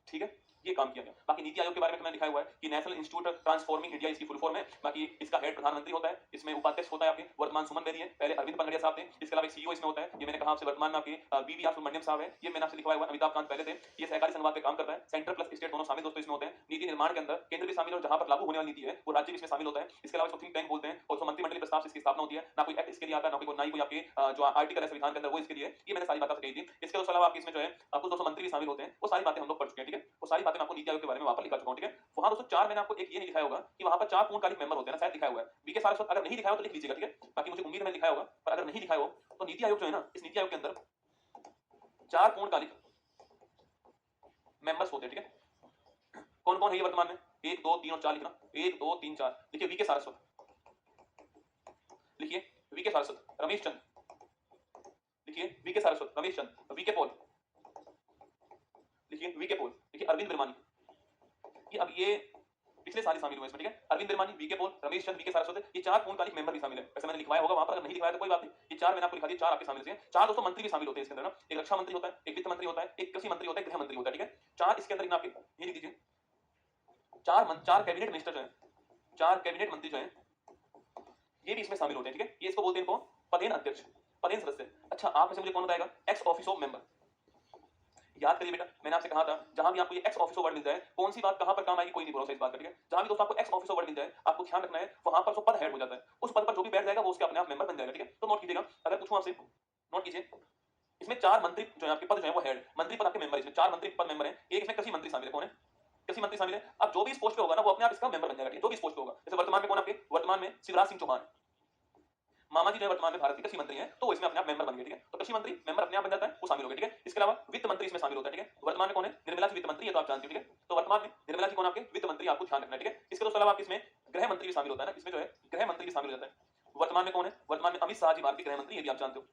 ठीक है। ये काम किया गया। बाकी नीति आयोग के बारे में मैंने लिखा हुआ है कि नेशनल इंस्टीट्यूट ट्रांसफॉर्मिंग इंडिया इसकी फुल फॉर्म है। बाकी इसका हेड प्रधानमंत्री होता है, इसमें उपाध्यक्ष होता है आपके वर्तमान सुमन बेदी है, पहले अरविंद पंगड़िया साहब थे। इसके अलावा सीईओ इसमें होता है, ये मैंने कहा आपसे, वर्तमान में आपके बीवीआर सुब्रमण्यम साहब है, ये मैंने आपसे लिखवाया हुआ है। अमिताभ कांत पहले थे, ये सहकारी संघवाद पे काम करता है। सेंट्रल प्लस स्टेट दोनों शामिल दोस्तों इसमें होते हैं। नीति निर्माण के अंदर केंद्र भी शामिल है और जहां पर लागू होने वाली नीति है वो राज्य भी इसमें शामिल होता है। इसके अलावा इसको थिंक टैंक बोलते हैं और मंत्रिमंडलीय प्रस्ताव से इसकी स्थापना होती है। ना कोई एक्ट इसके लिए आता है, ना कोई आपके जो आर्टिकल है संविधान के अंदर वो इसके लिए। ये मैंने सारी बातें आपसे कही थी। इसके अलावा आपके इसमें जो है आपको 200 मंत्री भी शामिल होते हैं। वो सारी बातें हम लोग पढ़ चुके हैं, ठीक है। वो सारी बातें मैं आपको नीति आयोग के बारे में वहां पर लिखा चुका हूं, ठीक है। वहां दोस्तों 4 मैंने आपको एक ये नहीं दिखाया होगा कि वहां पर 4 पूर्णकालिक मेंबर होते हैं ना, शायद दिखाया हुआ है। बीके सारस्वत अगर नहीं दिखाया हो तो लिख लीजिएगा, ठीक है। बाकी मुझे उम्मीद है मैंने दिखाया होगा, पर अगर नहीं दिखाया हो तो नीति आयोग जो है ना, इस नीति आयोग के अंदर 4 पूर्णकालिक मेंबर्स होते हैं, ठीक है। कौन कौन है ये वर्तमान में? 1 2 3 और 4 लिखना, 1 2 3 4। देखिए वीके सारस्वत, लिखिए वीके सारस्वत, रमेश चंद, लिखिए VK Saraswat, Ramesh Chand, VK Paul, लिखिए वीके पॉल, लिखिए अरविंद बिरमानी। ये अब ये पिछले साल शामिल हुए इसमें, ठीक है। Arvind Virmani, VK Paul, Ramesh Chand, VK Saraswat, ये 4 पूर्णकालिक मेंबर भी शामिल है। वैसे मैंने लिखवाया होगा वहां पर, अगर नहीं लिखवाया तो कोई बात नहीं। ये 4 मैंने आपको लिखा दिया, 4 आपके शामिल हैं। 4 दोस्तों मंत्री भी शामिल होते हैं इसके अंदर ना, एक रक्षा मंत्री होता है, एक वित्त मंत्री होता है, एक कृषि मंत्री होता है, गृह मंत्री होता है, ठीक है। 4 इसके अंदर आपके ये लिख दीजिए। 4 कैबिनेट मिनिस्टर जो है, 4 कैबिनेट मंत्री जो है ये भी इसमें शामिल होते हैं, ठीक है। ये इसको बोलते हैं, इनको पदेन अध्यक्ष, पदेन सदस्य। अच्छा आप में से मुझे कौन बताएगा? X officio member. याद करिए बेटा, मैंने आपसे कहा था जहां भी आपको ये एक्स ऑफिसो वर्ड मिल जाए, कौन सी बात कहां पर काम आएगी कोई नहीं भरोसा इस बात का, ठीक है। जहां भी दोस्तों आपको एक्स ऑफिसो वर्ड मिल जाए, आपको ध्यान रखना है वहां पर जो पद हेड हो जाता है, उस पद पर जो भी बैठ जाएगा वो उसके अपने आप मेंबर बन जाएगा, ठीक है। तो नोट कीजिएगा, अगर पूछूं आपसे, नोट कीजिए इसमें 4 मंत्री जो है आपके पद जो है वो हेड, मंत्री पद आपके मेंबर, इसमें 4 मंत्री पद मेंबर हैं, एक इसमें कृषि मंत्री शामिल है, कौन है? कृषि मंत्री शामिल है। अब जो भी इस पोस्ट पे होगा ना वो अपने आप इसका मेंबर बन जाएगा, ठीक है? जो भी इस पोस्ट पे होगा, जैसे वर्तमान में कौन आपके, वर्तमान में शिवराज सिंह चौहान, मामा जी जो है वर्तमान में भारत के कृषि मंत्री हैं, तो इसमें अपने आप मेंबर बन गए, ठीक है? तो कृषि मंत्री मेंबर अपने आप बन जाता है, वो शामिल हो गए, ठीक है? इसके अलावा वित्त मंत्री इसमें शामिल होता है, ठीक है? वर्तमान में कौन है? निर्मला जी वित्त मंत्री, ये तो आप जानते हो, ठीक है? तो वर्तमान में निर्मला जी कौन आपके वित्त मंत्री, आपको ध्यान रखना है, ठीक है? इसके अलावा आपके इसमें गृह मंत्री भी शामिल होता है ना, इसमें जो है गृह मंत्री भी शामिल हो जाता है। वर्तमान में कौन है? वर्तमान में अमित शाह जी भारत के गृह मंत्री, ये भी आप जानते हो।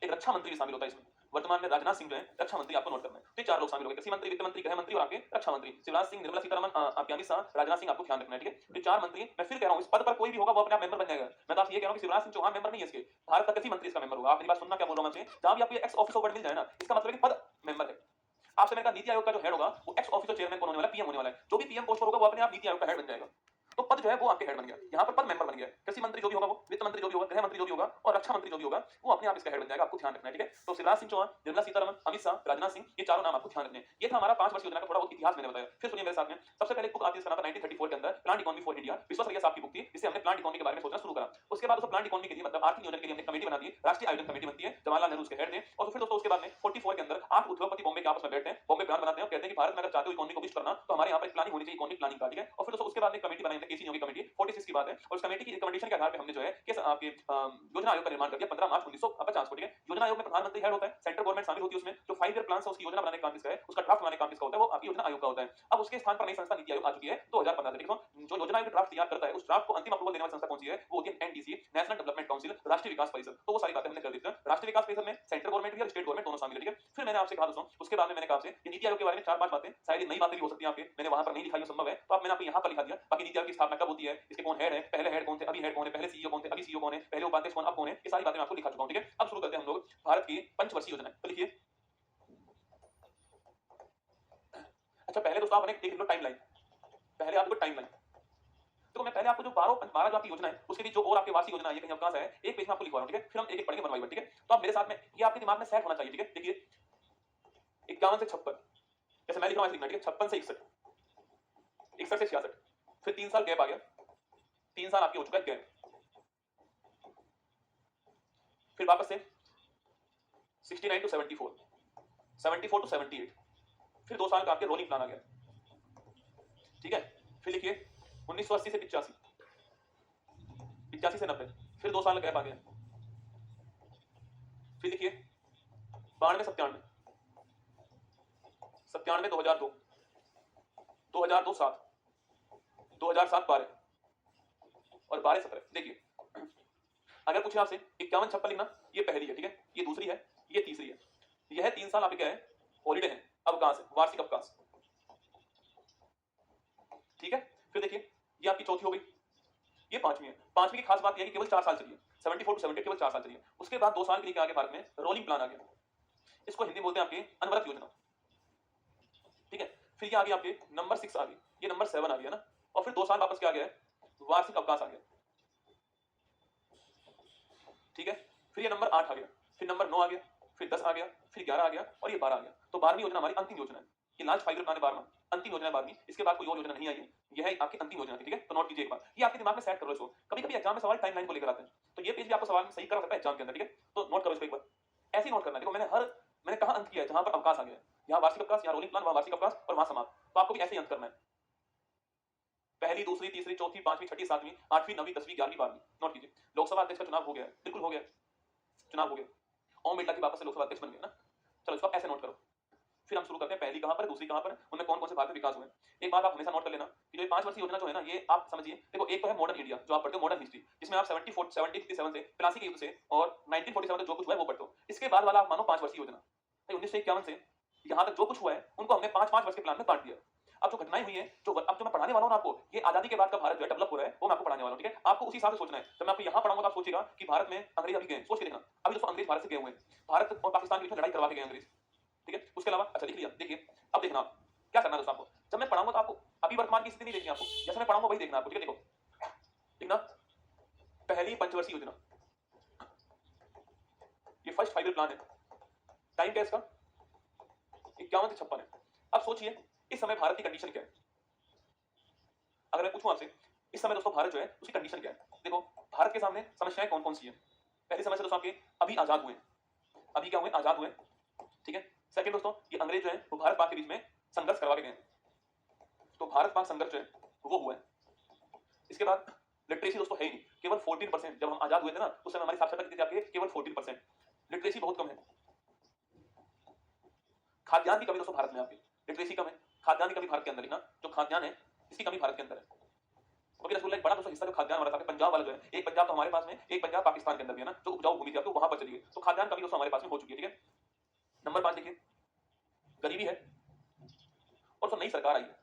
एक रक्षा मंत्री भी शामिल होता है इसमें, वर्तमान में राजनाथ सिंह जो है रक्षा मंत्री, आपको नोट करना है। तो 4 लोग शामिल हो गए, कृषि मंत्री, वित्त मंत्री, गृह मंत्री और आपके रक्षा मंत्री, शिवराज सिंह, निर्मला सीतारमण, आपके अमित शाह, राजनाथ सिंह, आपको ध्यान रखना है, ठीक है? तो 4 मंत्री, मैं फिर कह रहा हूं इस पद पर कोई भी होगा वो अपने आप मेंबर बन जाएगा। मैं तो आपसे ये कह रहा हूं कि शिवराज सिंह चौहान मेंबर नहीं है इसके, भारत का कृषि मंत्री इसका मेंबर होगा। आप मेरी बात सुनना, क्या बोल रहा हूं मैं आपसे, जहां भी आपको एक्स ऑफिसर वर्ड मिल जाए ना, इसका मतलब है कि पद मेंबर है। आपसे मैंने कहा नीति आयोग का जो हेड होगा वो एक्स ऑफिसर चेयरमैन कौन होने वाला है, पीएम होने वाला है। जो भी पीएम पोस्ट पर होगा वो अपने आप नीति आयोग का हेड बन जाएगा। तो पद जो है वो आपके हेड बन गया, यहाँ पर पद मेंबर बन गया। कृषि मंत्री जो भी होगा वो, वित्त मंत्री जो भी होगा, गृह मंत्री जो भी होगा और रक्षा मंत्री जो भी होगा वो अपने आप इसका हेड बन जाएगा, आपको ध्यान रखना है, ठीक है? तो शिवराज सिंह चौहान, निर्मला सीतारमण, अमित शाह, राजनाथ सिंह, ये चारों नाम आपको ध्यान रखने हैं। ये था हमारा 5 वर्ष योजना का थोड़ा बहुत इतिहास मैंने बताया। फिर सुनिए मेरे साथ में, सबसे पहले बुक आती है, इसका नाम था 1934 के अंदर plan economy for India, Visvesvaraya साहब की बुक थी, जिससे हमने प्लान इकोनॉमी के बारे में सोचना शुरू करा। उसके बाद दोस्तों प्लान इकोनॉमी के लिए मतलब आर्थिक नियोजन के लिए हमने कमेटी बना दी, राष्ट्रीय आयोजन कमेटी बनती है, जवाहरलाल नेहरू उसके हेड थे। और फिर दोस्तों उसके बाद में 44 के अंदर 8 उद्योगपति बॉम्बे के आपस में बैठते हैं, बॉम्बे प्लान बनाते हैं और कहते हैं कि भारत में अगर चाहते हो इकोनॉमी को बूस्ट करना तो हमारे यहाँ पर प्लानिंग होनी चाहिए, इकोनॉमिक प्लानिंग का, ठीक है? और फिर दोस्तों उसके बाद में कमेटी बनाई, केसी न्योगी कमेटी, 46 की बात है। और उस कमेटी की रिकमेंडेशन के आधार पे हमने जो है कि आपके योजना आयोग का निर्माण कर दिया 15 मार्च 1950 को, ठीक है? योजना आयोग में प्रधानमंत्री हेड होता है, सेंट्रल गवर्नमेंट शामिल होती है उसमें, जो 5 ईयर प्लान है उसकी योजना बनाने का काम किसका है, उसका ड्राफ्ट बनाने का काम किसका होता है, वो आपकी योजना आयोग का होता है। अब उसके स्थान पर नई संस्था नीति आयोग आ चुकी है 2015 से, ठीक है? जो योजना आयोग ड्राफ्ट तैयार करता है उस ड्राफ्ट को अंतिम अप्रूवल देने वाली संस्था कौन सी है, वो होती है एनडीसी, नेशनल डेवलपमेंट काउंसिल, राष्ट्रीय विकास परिषद। तो वो सारी बातें हमने कर दी थी। राष्ट्रीय विकास परिषद में सेंट्रल गवर्नमेंट भी और स्टेट गवर्नमेंट दोनों शामिल है, ठीक है? फिर मैंने आपसे कहा दोस्तों, उसके बाद में मैंने कहा आपसे कि नीति आयोग के बारे में 4-5 बातें, शायद नई बातें भी हो सकती हैं आपके, मैंने वहां पर नहीं लिखाई, संभव है तो आप मैंने आपको यहाँ पर लिखा दिया। बाकी नीति आयोग की स्थापना कब होती है, इसके कौन हेड है, पहले हेड कौन थे, अभी हेड कौन है, पहले सीईओ कौन थे, अभी सीईओ कौन है, पहले उपाध्यक्ष कौन, अब कौन है, ये सारी बातें मैं आपको लिखा चुका हूं, ठीक है? अब शुरू करते हैं हम लोग भारत की पंचवर्षीय योजना। तो लिखिए, अच्छा पहले दोस्तों आपने देख लो टाइमलाइन, पहले आप देखो टाइमलाइन। तो मैं पहले आपको जो 12 जो आपकी योजना है उसके बीच जो और आपके वार्षिक योजना है ये कहीं अवकाश है, एक पेज में आपको लिखवा रहा हूं, ठीक है? फिर हम एक एक पढ़ेंगे बनवाई, ठीक है? तो आप मेरे साथ में, ये आपके दिमाग में सेट होना चाहिए, ठीक है? देखिए 51 से 56, जैसे मैं लिख रहा हूं ऐसे लिखना, ठीक है? 56 से 61, 61 से 66, फिर 3 साल गैप आ गया, 3 साल आपके हो चुका है गैप, फिर वापस से 69 टू 74, 74 टू 78, फिर 2 साल का आपके रोलिंग प्लान आ गया, ठीक है? फिर लिखिए 1980 से 85, 85 से 90, फिर 2 साल का गैप आ गया, फिर लिखिए 92 97, 97 2002, 2002 7, 2007 12 और 12 17। देखिए अगर पूछे आपसे 51 56 लिखना, ये पहली है, ठीक है? ये दूसरी है, ये तीसरी है, यह 3 साल आपके क्या है, हॉलीडे है, अवकाश है, वार्षिक अवकाश, ठीक है? फिर देखिए ये आपकी चौथी हो गई, ये पांचवी है। पांचवी की खास बात यह है कि केवल 4 साल चली है, 74 टू 78 केवल 4 साल चली है। उसके बाद 2 साल के लिए क्या आ गया भारत में, रोलिंग प्लान आ गया, इसको हिंदी में बोलते हैं आपकी अनवरत योजना, ठीक है? फिर ये आ गई आपके नंबर 6 आ गई, ये नंबर 7 आ गया ना, और फिर 2 साल वापस क्या आ गया है, वार्षिक अवकाश आ गया, ठीक है? फिर ये नंबर 8 आ गया, फिर नंबर 9 आ गया, फिर 10 आ गया, फिर 11 आ गया और ये 12 आ गया। तो 12वीं योजना हमारी अंतिम योजना है, ये लास्ट 5 ईयर प्लान है 12वां, अंतिम योजना है 12वीं, इसके बाद कोई और योजना नहीं आई है, यह है आपकी अंतिम योजना थी, ठीक है? तो नोट कीजिए एक बार, ये आपके दिमाग में सेट करो इसको। कभी-कभी एग्जाम में सवाल टाइमलाइन को लेकर आते हैं, तो ये पेज भी आपको सवाल में सही कर सकता है एग्जाम के अंदर, ठीक है? तो नोट करो इसको एक बार, ऐसे ही नोट करना है। देखो मैंने कहां अंत किया है, जहां पर अवकाश आ गया है, यहाँ वार्षिक अवकाश, यहाँ रोलिंग प्लान, वहां वार्षिक अवकाश और वहां समाप्त। तो आपको भी ऐसे ही अंत करना है, पहली, दूसरी, तीसरी, चौथी, पांचवी, छठी, सातवीं, आठवीं, नवीं, 10वीं, 11वीं, 12वीं। नोट कीजिए, लोकसभा अध्यक्ष का चुनाव हो गया है, बिल्कुल हो गया, चुनाव हो गया, ओम बिरला की वापस से लोकसभा अध्यक्ष बन गए ना। चलो इसको ऐसे नोट करो। फिर हम शुरू करते हैं, पहली कहां पर है, दूसरी कहां पर है, उनमें कौन कौन से भारत में विकास हुए। एक बात आप हमेशा नोट कर लेना कि जो 5 वर्षीय योजना जो है ना, ये आप समझिए, देखो एक तो है मॉडर्न इंडिया जो आप पढ़ते हो, मॉडर्न हिस्ट्री, जिसमें आप 74 77 से 83 के युद्ध से और 1947 तक जो कुछ हुआ है वो पढ़ते हो। इसके बाद वाला आप मानो 5 वर्षीय योजना, 1951 से यहां तक जो कुछ हुआ है उनको हमने 5-5 वर्ष के प्लान में बांट दिया। अब जो घटनाएं हुई हैं, अब जो मैं पढ़ाने वाला हूं ना आपको, ये आजादी के बाद का भारत जो है डेवलप हो रहा है, वो मैं आपको पढ़ाने वाला हूं, ठीक है? आपको उसी हिसाब से सोचना है। जब मैं आपको यहां पढ़ाऊंगा तो आप सोचिएगा कि भारत में अंग्रेज अभी गए, सोच के देखना, अभी दोस्तों अंग्रेज भारत से गए हुए हैं, भारत और पाकिस्तान के बीच में लड़ाई करवा के गए अंग्रेज, ठीक है? उसके अलावा अच्छा लिख लिया, देखिए अब देखना आप क्या करना है दोस्तों। आपको जब मैं पढ़ाऊंगा तो आपको अभी वर्तमान की स्थिति नहीं देखनी, आपको जैसे मैं पढ़ाऊंगा वही देखना आपको, ठीक है? देखो लिखना, पहली पंचवर्षीय योजना, ये फर्स्ट 5 ईयर प्लान है, टाइम क्या है इसका, 51 से 56 है। अब सोचिए इस समय भारत की कंडीशन क्या है, अगर मैं पूछूं आपसे इस समय दोस्तों भारत जो है उसकी कंडीशन क्या है। देखो भारत के सामने समस्याएं कौन कौन सी है। पहली समस्या दोस्तों आपके अभी आजाद हुए हैं, अभी क्या हुए, आजाद हुए, ठीक है। सेकंड दोस्तों, ये अंग्रेज जो है वो भारत पाक के बीच में संघर्ष करवा के गए, तो भारत पाक संघर्ष जो है वो हुआ है। इसके बाद लिटरेसी दोस्तों है ही नहीं, केवल 14%। जब हम आजाद हुए थे ना उस समय हमारी साक्षरता कितनी थी आपके, केवल 14%। लिटरेसी बहुत कम है। खाद्यान्न की कमी दोस्तों भारत में आपकी, लिटरेसी कम है, खाद्यान्न की कमी भारत के अंदर ही ना, जो खाद्यान्न है इसकी कमी भारत के अंदर है। क्योंकि रसगुल्ला एक बड़ा दोस्तों हिस्सा जो खाद्यान्न वाला था, पंजाब वाला जो है, एक पंजाब तो हमारे पास में, एक पंजाब पाकिस्तान के अंदर भी है ना, जो उपजाऊ भूमि थी आपको वहां पर चली गई, तो खाद्यान्न कमी दोस्तों हमारे पास में हो चुकी है, ठीक है। नंबर 5 देखिए, गरीबी है और तो नई सरकार आई है।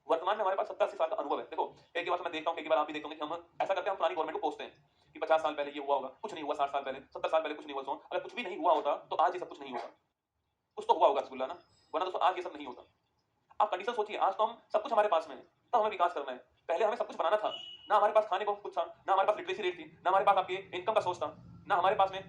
वर्तमान में हमारे पास 70-80 साल का अनुभव है। देखो एक बार मैं देखता हूं, कई बार आप भी देखते होंगे कि हम ऐसा करते हैं, हम पुरानी गवर्नमेंट को कोसते हैं कि 50 साल पहले ये हुआ होगा, कुछ नहीं हुआ, 60 साल पहले, 70 साल पहले कुछ नहीं हुआ। अगर कुछ भी नहीं हुआ होता तो आज ये सब कुछ नहीं होता, कुछ तो हुआ होगा रसगुल्ला ना, वरना दोस्तों आज ये सब नहीं होता। आप कंडीशन सोचिए, आज तो हम सब कुछ हमारे पास में है, तो हमें विकास करना है, पहले हमें सब कुछ बनाना था ना, हमारे पास खाने को कुछ था ना, हमारे पास लिटरेसी रेट थी ना, हमारे पास आपके इनकम का सोर्स था ना, हमारे पास में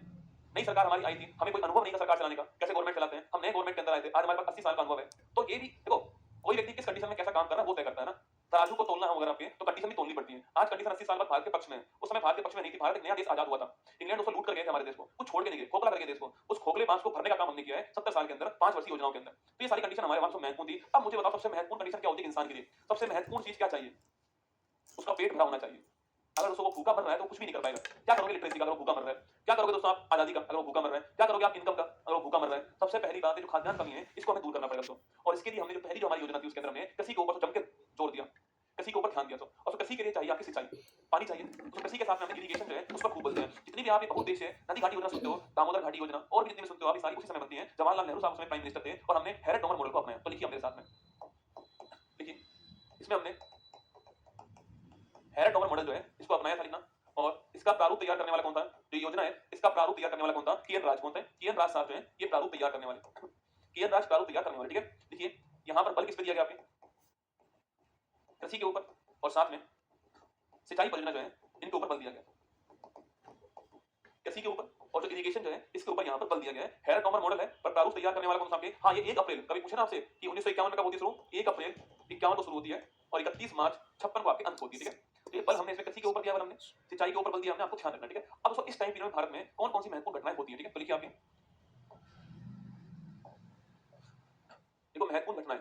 नई सरकार हमारी आई थी, हमें कोई अनुभव नहीं था सरकार चलाने का, कैसे गवर्नमेंट चलाते हैं, हम नए गवर्नमेंट के अंदर आए थे, आज हमारे पास 80 साल का अनुभव है। तो ये भी देखो, कोई व्यक्ति किस कंडीशन में कैसा काम कर रहा है वो तय करता है ना। तराजू को तोलना है अगर आपके, तो कंडीशन भी तोलनी पड़ती है। आज कंडीशन 80 साल बाद भारत के पक्ष में है, उस समय भारत के पक्ष में नहीं थी, भारत एक नया देश आजाद हुआ था, इंग्लैंड उसको लूट कर गए थे हमारे देश को, कुछ छोड़ के नहीं गए, खोखला करके देश को, उस खोखले बांस को भरने का काम हमने किया है 70 साल के अंदर, 5 वर्षीय योजनाओं के अंदर। तो ये सारी कंडीशन हमारे वहां से महत्वपूर्ण थी। अब मुझे बताओ सबसे महत्वपूर्ण कंडीशन क्या होती है इंसान के लिए, सबसे महत्वपूर्ण चीज क्या चाहिए, उसका पेट भरा होना चाहिए। अगर दोस्तों वो भूखा मर रहा है तो कुछ भी नहीं कर पाएगा। क्या करोगे लिटरेसी का अगर वो भूखा मर रहा है, क्या करोगे दोस्तों आप आजादी का अगर वो भूखा मर रहा है, क्या करोगे आप इनकम का अगर वो भूखा मर रहा है। सबसे पहली बात है जो खाद्यान्न कमी है इसको हमें दूर करना पड़ेगा दोस्तों, और इसके लिए हमने जो पहली जो हमारी योजना थी उसके अंदर हमने कृषि के ऊपर जम के जोर दिया, कृषि के ऊपर ध्यान दिया। और तो कृषि के लिए चाहिए आपकी सिंचाई, पानी चाहिए, तो कृषि के साथ में हमने इरिगेशन जो है उस पर खूब बल दिया। जितनी भी आप ये बहुत देश है, नदी घाटी योजना सुनते हो, दामोदर घाटी योजना और भी जितनी भी सुनते हो आप, ये सारी उसी समय बनती है। जवाहरलाल नेहरू साहब उसमें प्राइम मिनिस्टर थे और हमने हैरत डोमर मॉडल को अपनाया। तो लिखिए मेरे साथ में, देखिए इसमें हमने हैरत डोमर मॉडल जो है इसको अपनाया था लिखना, और इसका प्रारूप तैयार करने वाला कौन था, जो योजना है इसका प्रारूप तैयार करने वाला कौन था, कियन राज। कौन था, कियन राज साहब जो है ये प्रारूप तैयार करने वाले, कियन राज प्रारूप तैयार करने वाले, ठीक है। देखिए यहां पर बल किस पे दिया गया आपके, कृषि के ऊपर, और साथ में सिंचाई परियोजना जो है इनके ऊपर बल दिया गया, कृषि के ऊपर और जो इरिगेशन जो है इसके ऊपर यहाँ पर बल दिया गया है। हैरत डोमर मॉडल है, पर प्रारूप तैयार करने वाला कौन सा आपके, हाँ ये 1 अप्रैल, कभी पूछे ना आपसे कि 1951 में कब होती है शुरू, 1 अप्रैल 51 को शुरू होती है और 31 मार्च 56 को आपके अंत होती है, ठीक है। तो ये बल हमने इसमें कृषि के ऊपर दिया, बल हमने सिंचाई के ऊपर बल दिया, हमने आपको ध्यान रखना, ठीक है। अब दोस्तों इस टाइम पीरियड में भारत में कौन कौन सी महत्वपूर्ण घटनाएं होती है, ठीक है। तो लिखिए आपके, देखो महत्वपूर्ण घटनाएं,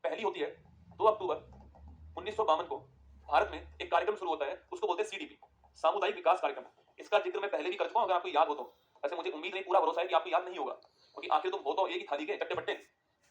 पहली होती है 2 अक्टूबर 1952 को भारत में एक कार्यक्रम शुरू होता है, उसको बोलते हैं सीडीपी, सामुदायिक विकास कार्यक्रम। इसका जिक्र मैं पहले भी कर चुका हूं, अगर आपको याद हो तो। वैसे मुझे उम्मीद नहीं, पूरा भरोसा है कि आपको याद नहीं होगा, क्योंकि आखिर तुम हो तो एक ही थाली के चट्टे बट्टे।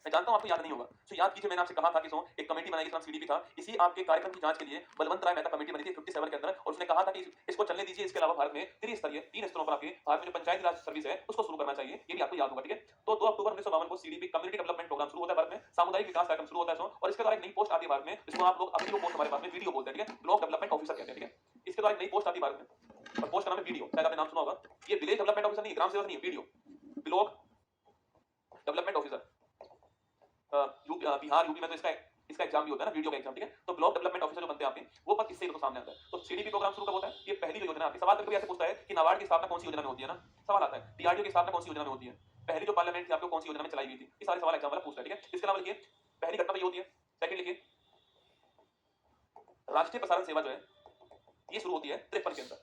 मैं जानता हूं आपको याद नहीं होगा, तो याद कीजिए, मैंने आपसे कहा था कि सो एक कमेटी बनाई जिसका नाम सीडीपी था। इसी आपके कार्यक्रम की जांच के लिए बलवंत राय मेहता कमेटी बनी थी 57 के अंदर, और उसने कहा था कि इसको चलने दीजिए। इसके अलावा भारत में त्रिस्तरीय 3 स्तरों पर आपके भारत में जो पंचायती राज सर्विस है उसको शुरू करना चाहिए, ये भी आपको याद होगा, ठीक है। तो 2 अक्टूबर 1952 को सीडीपी कम्युनिटी डेवलपमेंट प्रोग्राम शुरू होता है भारत में, सामुदायिक विकास कार्यक्रम शुरू होता है और इसके द्वारा एक नई पोस्ट आती है भारत में, जिसको आप लोग अभी जो पोस्ट हमारे पास में वीडियो बोलते हैं, ठीक है, ब्लॉक डेवलपमेंट ऑफिसर कहते हैं, ठीक है। इसके द्वारा एक नई पोस्ट आती है भारत में और पोस्ट का नाम है वीडियो, शायद आपने नाम सुना होगा। ये विलेज डेवलपमेंट ऑफिसर नहीं, ग्राम सेवक नहीं, video block development officer. Bihar UP में तो इसका एग्जाम भी होता है ना, वीडियो का एग्जाम, ठीक है। तो ब्लॉक डेवलपमेंट ऑफिसर जो बनते हैं आपके, वो पद इससे तो सामने आता है। तो सीडीपी प्रोग्राम शुरू कब होता है, ये पहली जो योजना है आपकी। सवाल कभी ऐसे पूछता है कि नाबार्ड की स्थापना कौन सी योजना में होती है ना, सवाल आता है डीआरडीओ की स्थापना कौन सी योजना में होती है, पहली जो पार्लियामेंट थी आपको कौन सी योजना में चलाई गई थी, ये सारे सवाल एग्जाम वाला पूछता है, ठीक है। इसके अलावा लिखिए पहली घटना तो ये होती है। सेकंड लिखिए राष्ट्रीय प्रसारण सेवा जो है ये शुरू होती है 53 के अंदर।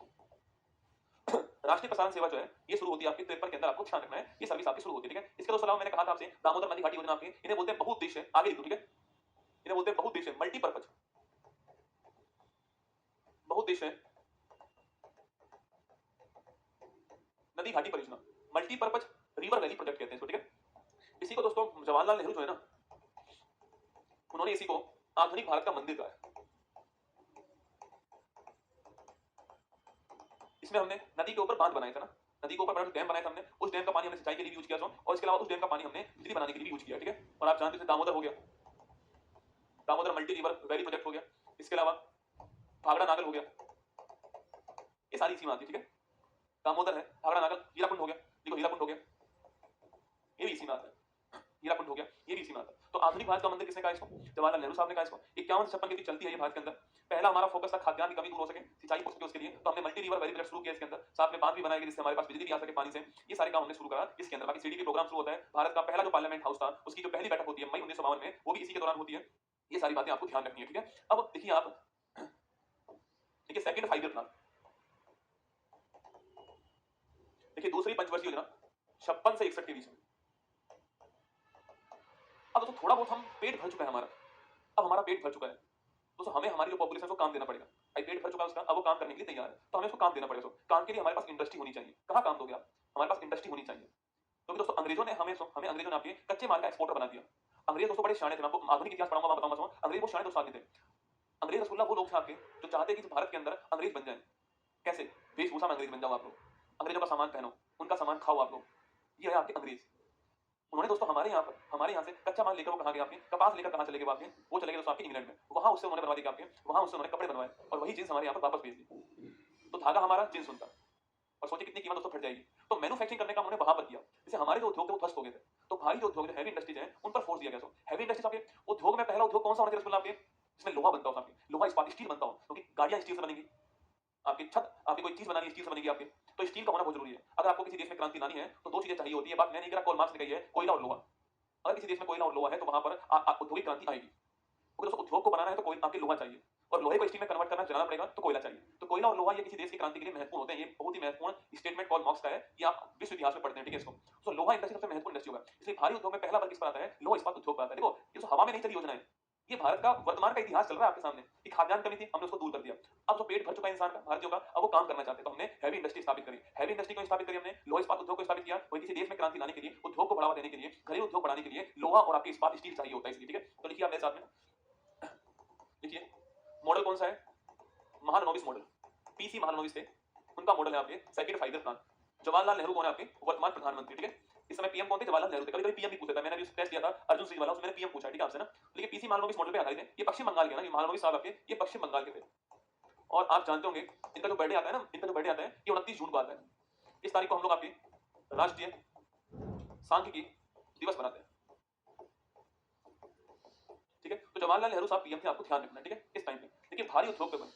राष्ट्रीय प्रसारण सेवा जो है ये शुरू होती है आपकी 53 के अंदर, आपको ध्यान रखना है, ये सर्विस आपकी शुरू होती है, ठीक है। इसके अलावा मैंने कहा था आपसे दामोदर नदी घाटी योजना आपकी, इन्हें बोलते हैं बहुउद्देश्य, आगे लिखो, ठीक है, इन्हें बोलते हैं बहुउद्देश्य, मल्टीपर्पज, बहुउद्देश्य नदी घाटी परियोजना, मल्टीपर्पज रिवर वैली प्रोजेक्ट कहते हैं इसको, ठीक है। इसी को दोस्तों जवाहरलाल नेहरू जो है ना, उन्होंने इसी को आधुनिक भारत का मंदिर कहा है। इसमें हमने नदी के ऊपर बांध बनाए थे ना, नदी के ऊपर बड़ा डैम बनाया था हमने, उस डैम का पानी हमने सिंचाई के लिए यूज किया था, और इसके अलावा उस डैम का पानी हमने बिजली बनाने के लिए यूज किया, ठीक है। और आप जानते हैं दामोदर हो गया, Damodar multi river valley project हो गया, इसके अलावा भागड़ा नागल हो गया, ये सारी इसी में आती है, ठीक है। दामोदर है, भागड़ा नागल, हीराकुंड हो गया, देखो हीराकुंड हो गया, ये भी इसी में आता है, हीराकुंड हो गया, ये भी इसी में आता है। तो आधुनिक भारत का मंदिर किसने कहा इसको, जवाहरलाल नेहरू साहब ने कहा इसको। 51 से 56 की चलती है ये भारत के अंदर। पहला हमारा फोकस था खाद्यान्न की कमी दूर हो सके, सिंचाई हो सके उसके लिए, तो हमने मल्टी रिवर वैली प्रोजेक्ट शुरू किया इसके अंदर, साथ में बांध भी बनाए गए जिससे हमारे पास बिजली भी आ सके पानी से, ये सारे काम हमने शुरू करा इसके अंदर। बाकी सीडीपी प्रोग्राम शुरू होता है, भारत का पहला जो पार्लियामेंट हाउस था उसकी जो पहली बैठक होती है मई 1952 में, वो भी इसी के दौरान होती है। ये सारी बातें आपको ध्यान रखनी है, ठीक है। अब देखिए आप, देखिए सेकंड 5 ईयर प्लान, देखिए दूसरी पंचवर्षीय योजना 56 से 61 के बीच में। अब दोस्तों थोड़ा बहुत हम पेट भर चुका है हमारा, अब हमारा पेट भर चुका है दोस्तों, हमें हमारी जो पॉपुलेशन को काम देना पड़ेगा। भाई पेट भर चुका है उसका, अब वो काम करने के लिए तैयार है, तो हमें उसको काम देना पड़ेगा। दोस्तों काम के लिए हमारे पास इंडस्ट्री होनी चाहिए। कहाँ काम दोगे आप? हमारे पास इंडस्ट्री होनी चाहिए। क्योंकि दोस्तों अंग्रेजों ने हमें अंग्रेजों ने आपके कच्चे माल का एक्सपोर्टर बना दिया। अंग्रेज दोस्तों बड़े शाणे थे, मैं आपको आधुनिक इतिहास पढ़ाऊंगा, वहां बताऊंगा। अंग्रेज बहुत शाणे दोस्त आदमी थे। अंग्रेज रसूलुल्लाह वो लोग थे आपके जो चाहते कि भारत के अंदर अंग्रेज बन जाए। कैसे? वेशभूषा में अंग्रेज बन जाओ आप लोग, अंग्रेजों का सामान पहनो, उनका सामान खाओ आप लोग, ये है आपके अंग्रेज। उन्होंने दोस्तों हमारे यहाँ से कच्चा माल लेकर वो कहाँ गए आपके? कपास लेकर कहाँ चले गए आपके? वो चले गए दोस्तों आपके इंग्लैंड में। वहां उससे उन्होंने बनवा दिया आपके, वहां उससे उन्होंने कपड़े बनवाए और वही जींस हमारे यहाँ पर वापस भेज दी। तो धागा हमारा जींस उनका, और सोचिए कितनी कीमत दोस्तों फट जाएगी। तो मैन्युफैक्चरिंग करने का उन्होंने वहां पर किया, जैसे हमारे जो उद्योग थे वो ध्वस्त हो गए थे। तो भारी जो उद्योग, जो हैवी इंडस्ट्रीज हैं, उन पर फोर्स दिया गया। हैवी इंडस्ट्रीज आपके उद्योग में पहला उद्योग कौन सा होना चाहिए आपके? जिसमें लोहा बनता हो, आपके लोहा इस्पात स्टील बनता हो, क्योंकि गाड़ियां स्टील से बनेंगी, आपकी छत, आपकी कोई चीज बनानी है स्टील से बनेगी आपके, तो स्टील का होना बहुत जरूरी है। अगर आपको किसी देश में क्रांति लानी है तो दो चीजें चाहिए होती है। बात मैंने नहीं कहा, कार्ल मार्क्स ने कही है, कोयला और लोहा। अगर किसी देश में कोयला और लोहा है तो वहां पर औद्योगिक क्रांति आएगी। अगर उस उद्योग को बनाना है तो कोई आपके लोहा चाहिए, और लोहे को स्टील में कन्वर्ट करना चलाना पड़ेगा तो कोयला चाहिए। तो कोयला और लोहा ये किसी देश की क्रांति के लिए महत्वपूर्ण होते हैं। ये बहुत ही महत्वपूर्ण स्टेटमेंट कार्ल मार्क्स का है, ये आप विश्व इतिहास में पढ़ते हैं, ठीक है इसको। तो लोहा इंडस्ट्री सबसे महत्वपूर्ण इंडस्ट्री होगा, इसलिए भारी उद्योग में पहला वर्ग किस पर आता है? लोहा इस्पात उद्योग पर आता है। देखो ये तो हवा में नहीं चली योजना है, ये भारत का वर्तमान का इतिहास चल रहा है आपके सामने। एक खाद्यान्न कमी थी, हमने उसको दूर कर दिया। अब जो पेट भर चुका है इंसान का, भारतीयों का, अब वो काम करना चाहते हैं, तो हमने हैवी इंडस्ट्री स्थापित करी। हैवी इंडस्ट्री को स्थापित करी हमने, लोहा इस्पात उद्योग को स्थापित किया। वही किसी देश में क्रांति लाने के लिए, उद्योग को बढ़ावा देने के लिए, घरेलू उद्योग बढ़ाने के लिए लोहा और आपके इस्पात स्टील चाहिए होता है इसलिए, ठीक है। तो लिखिए आप मेरे साथ में, लिखिए मॉडल कौन सा है? महालनोबिस मॉडल, पीसी महालनोबिस थे, उनका मॉडल है आपके second 5 year plan. Jawaharlal Nehru कौन है आपके? वर्तमान प्रधानमंत्री, ठीक है। इस समय पीएम कौन थे? जवाहरलाल नेहरू थे। कभी-कभी पीएम भी पूछता था, मैंने अभी टेस्ट दिया था अर्जुन सीज वाला, उसमें मैंने पीएम पूछा, ठीक है आपसे ना। देखिए पीसी महालनोबिस मॉडल पे आधारित है। ये पश्चिम बंगाल के ना, ये महालनोबिस साहब आपके ये पश्चिम बंगाल के थे। और आप जानते होंगे इनका जो बर्थडे आता है ना, इनका जो बर्थडे आता है ये 29 जून को आता है। इस तारीख को हम लोग आपके राष्ट्रीय सांख्यिकी दिवस बनाते हैं, ठीक है। तो जवाहरलाल नेहरू साहब पीएम थे, आपको ध्यान रखना है, ठीक है इस टाइम पे। देखिए भारी उद्योग पे बने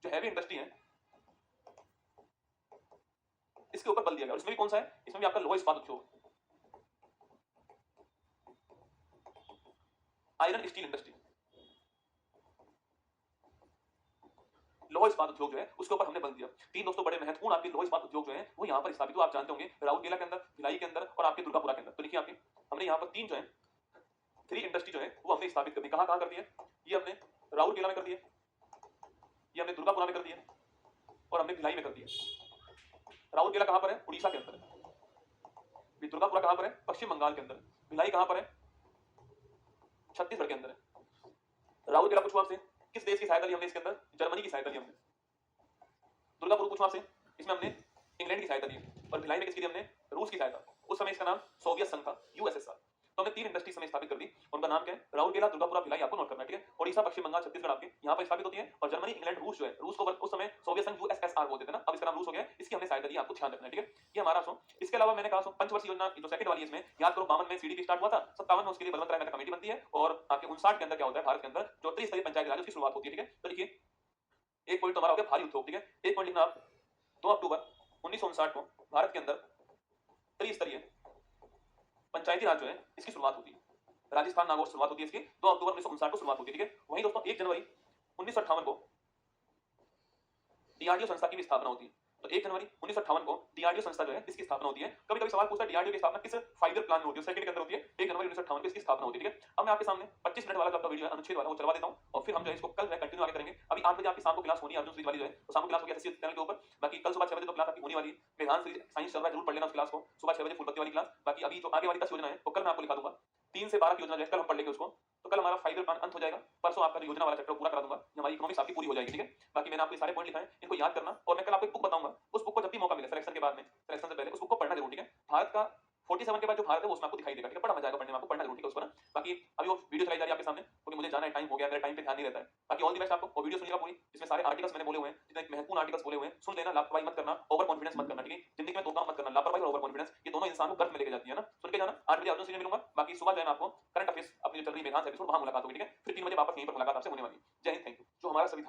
जो हैवी इंडस्ट्री है, इसके ऊपर बल दिया गया। और इसमें भी कौन सा है? इसमें भी आपका लोहा इस्पात उद्योग, आयरन स्टील इंडस्ट्री, लोहा इस्पात उद्योग जो है उसके ऊपर हमने बल दिया। तीन दोस्तों बड़े महत्वपूर्ण आपके लोहा इस्पात उद्योग जो है वो यहाँ पर स्थापित हुआ, आप जानते होंगे राउरकेला के अंदर, भिलाई के अंदर और आपके दुर्गापुरा के अंदर। तो देखिए आपके हमने यहाँ पर तीन जो है, थ्री इंडस्ट्री जो है वो हमने स्थापित कर दी। कहाँ कहाँ कर दी है? ये हमने राउरकेला में कर दी है, ये हमने दुर्गापुरा में कर दी है, और हमने भिलाई में कर दी है। राउरकेला कहाँ पर है? उड़ीसा के अंदर है। दुर्गापुरा कहाँ पर है? पश्चिम बंगाल के अंदर। भिलाई कहाँ पर है? छत्तीसगढ़ के अंदर है। राउरकेला पूछो आपसे किस देश की सहायता ली हमने इसके अंदर? जर्मनी की सहायता ली हमने। दुर्गापुर पूछो आपसे, इसमें हमने इंग्लैंड की सहायता ली, और भिलाई में किसकी ली हमने? रूस की सहायता। उस समय इसका नाम सोवियत संघ था, यूएसएसआर। तो हमने तीन इंडस्ट्री समय स्थापित कर दी, उनका नाम क्या है? राउरकेला, दुर्गापुरा, भिलाई, आपको नोट करना है, ठीक है। ओडिशा, पश्चिम बंगाल, छत्तीसगढ़ आपके यहाँ पर स्थापित होती है। और जर्मनी, इंग्लैंड, रूस जो है, रूस को उस समय सोवियत संघ यूएसएसआर बोलते थे ना, अब इसका नाम रूस हो गया, इसकी हमने सहायता दी, आपको ध्यान रखना है, ठीक है। ये हमारा सो। इसके अलावा मैंने कहा पंचवर्षीय योजना जो सेकंड वाली, इसमें याद करो 52 में सीडीपी स्टार्ट हुआ था, 57 में उसके लिए बलवंत राय मेहता कमेटी बनती है, और आपके 59 के अंदर क्या होता है? भारत के अंदर जो त्रिस्तरीय पंचायत राज उसकी शुरुआत होती है, ठीक है। तो देखिए एक पॉइंट तो हमारा हो गया भारी उद्योग, ठीक है। एक पॉइंट लिखना आप, 2 अक्टूबर 1959 को भारत के अंदर त्रिस्तरीय पंचायती राज जो है इसकी शुरुआत होती है। राजस्थान, नागौर शुरुआत होती है इसकी, 2 अक्टूबर 1959 को शुरुआत होती है, ठीक है। वहीं दोस्तों 1 जनवरी 1958 को डीआरडीओ संस्था की भी स्थापना होती है। तो 1 जनवरी 1958 को डीआरडीओ संस्था जो है इसकी स्थापना होती है। कभी कभी सवाल पूछता है डीआरडीओ की स्थापना किस 5 ईयर प्लान में होती है? सेकंड के अंदर होती है। 1 जनवरी 1958 को इसकी स्थापना होती है, ठीक है। अब मैं आपके सामने 25 मिनट वाला जो आपका वीडियो है अनुच्छेद वाला वो चलवा देता हूं, और फिर हम जो है इसको कल जो है कंटिन्यू आगे करेंगे। अभी 8 बजे आपकी शाम को क्लास होनी है अर्जुन सीरीज वाली जो है, तो शाम को क्लास होगी एसएससी चैनल के ऊपर। बाकी कल सुबह 6 बजे तो क्लास आपकी होने वाली है। मेधान साइंस चल रहा है, जरूर पढ़ लेना उस क्लास को, सुबह 6 बजे फुल बत्ती वाली क्लास। बाकी अभी जो आगे वाली 10 योजना है वो कल मैं आपको लिखा दूंगा। 3 से 12 की योजना जो है कल हम पढ़ लेंगे उसको। तो कल हमारा 5 ईयर प्लान अंत हो जाएगा। परसों आपका जो योजना वाला चैप्टर पूरा करा दूंगा, हमारी इकोनॉमिक्स आपकी पूरी हो जाएगी, ठीक है। बाकी मैंने आपको सारे पॉइंट लिखा है, इनको याद करना। और मैं कल आपको एक बुक बताऊंगा, उस बुक को जब भी मौका मिले सिलेक्शन के बाद में, सिलेक्शन से पहले उस बुक को पढ़ना जरूर, ठीक है। भारत का 47 के बाद जो भारत है वो उसमें आपको दिखाई देगा, ठीक है। बड़ा मजा आएगा पढ़ने में, आपको पढ़ना जरूर, ठीक है उसको ना। बाकी अभी वो वीडियो चलाई जा रही है आपके सामने, क्योंकि मुझे जाना है, टाइम हो गया, मेरा टाइम पे ध्यान नहीं रहता है। बाकी ऑल द बेस्ट आपको, वो वीडियो सुनिएगा पूरी, इसमें सारे आर्टिकल्स मैंने बोले हुए हैं, जितने महत्वपूर्ण आर्टिकल्स बोले हुए हैं सुन लेना, लापरवाही मत करना, ओवर कॉन्फिडेंस मत करना, ठीक है। जिंदगी में दो काम मत करना, लापरवाही और ओवर कॉन्फिडेंस, ये दोनों इंसान को गर्त में लेके जाती है ना। सुन के जाना, 8 बजे अर्जुन से मिलूंगा। बाकी सुबह जो है मैं आपको करंट अफेयर्स अपनी जो चल रही मेधान एपिसोड वहां मुलाकात होगी, ठीक है। फिर 3 बजे वापस यहीं पर मुलाकात आपसे होने वाली है। जय हिंद, थैंक यू।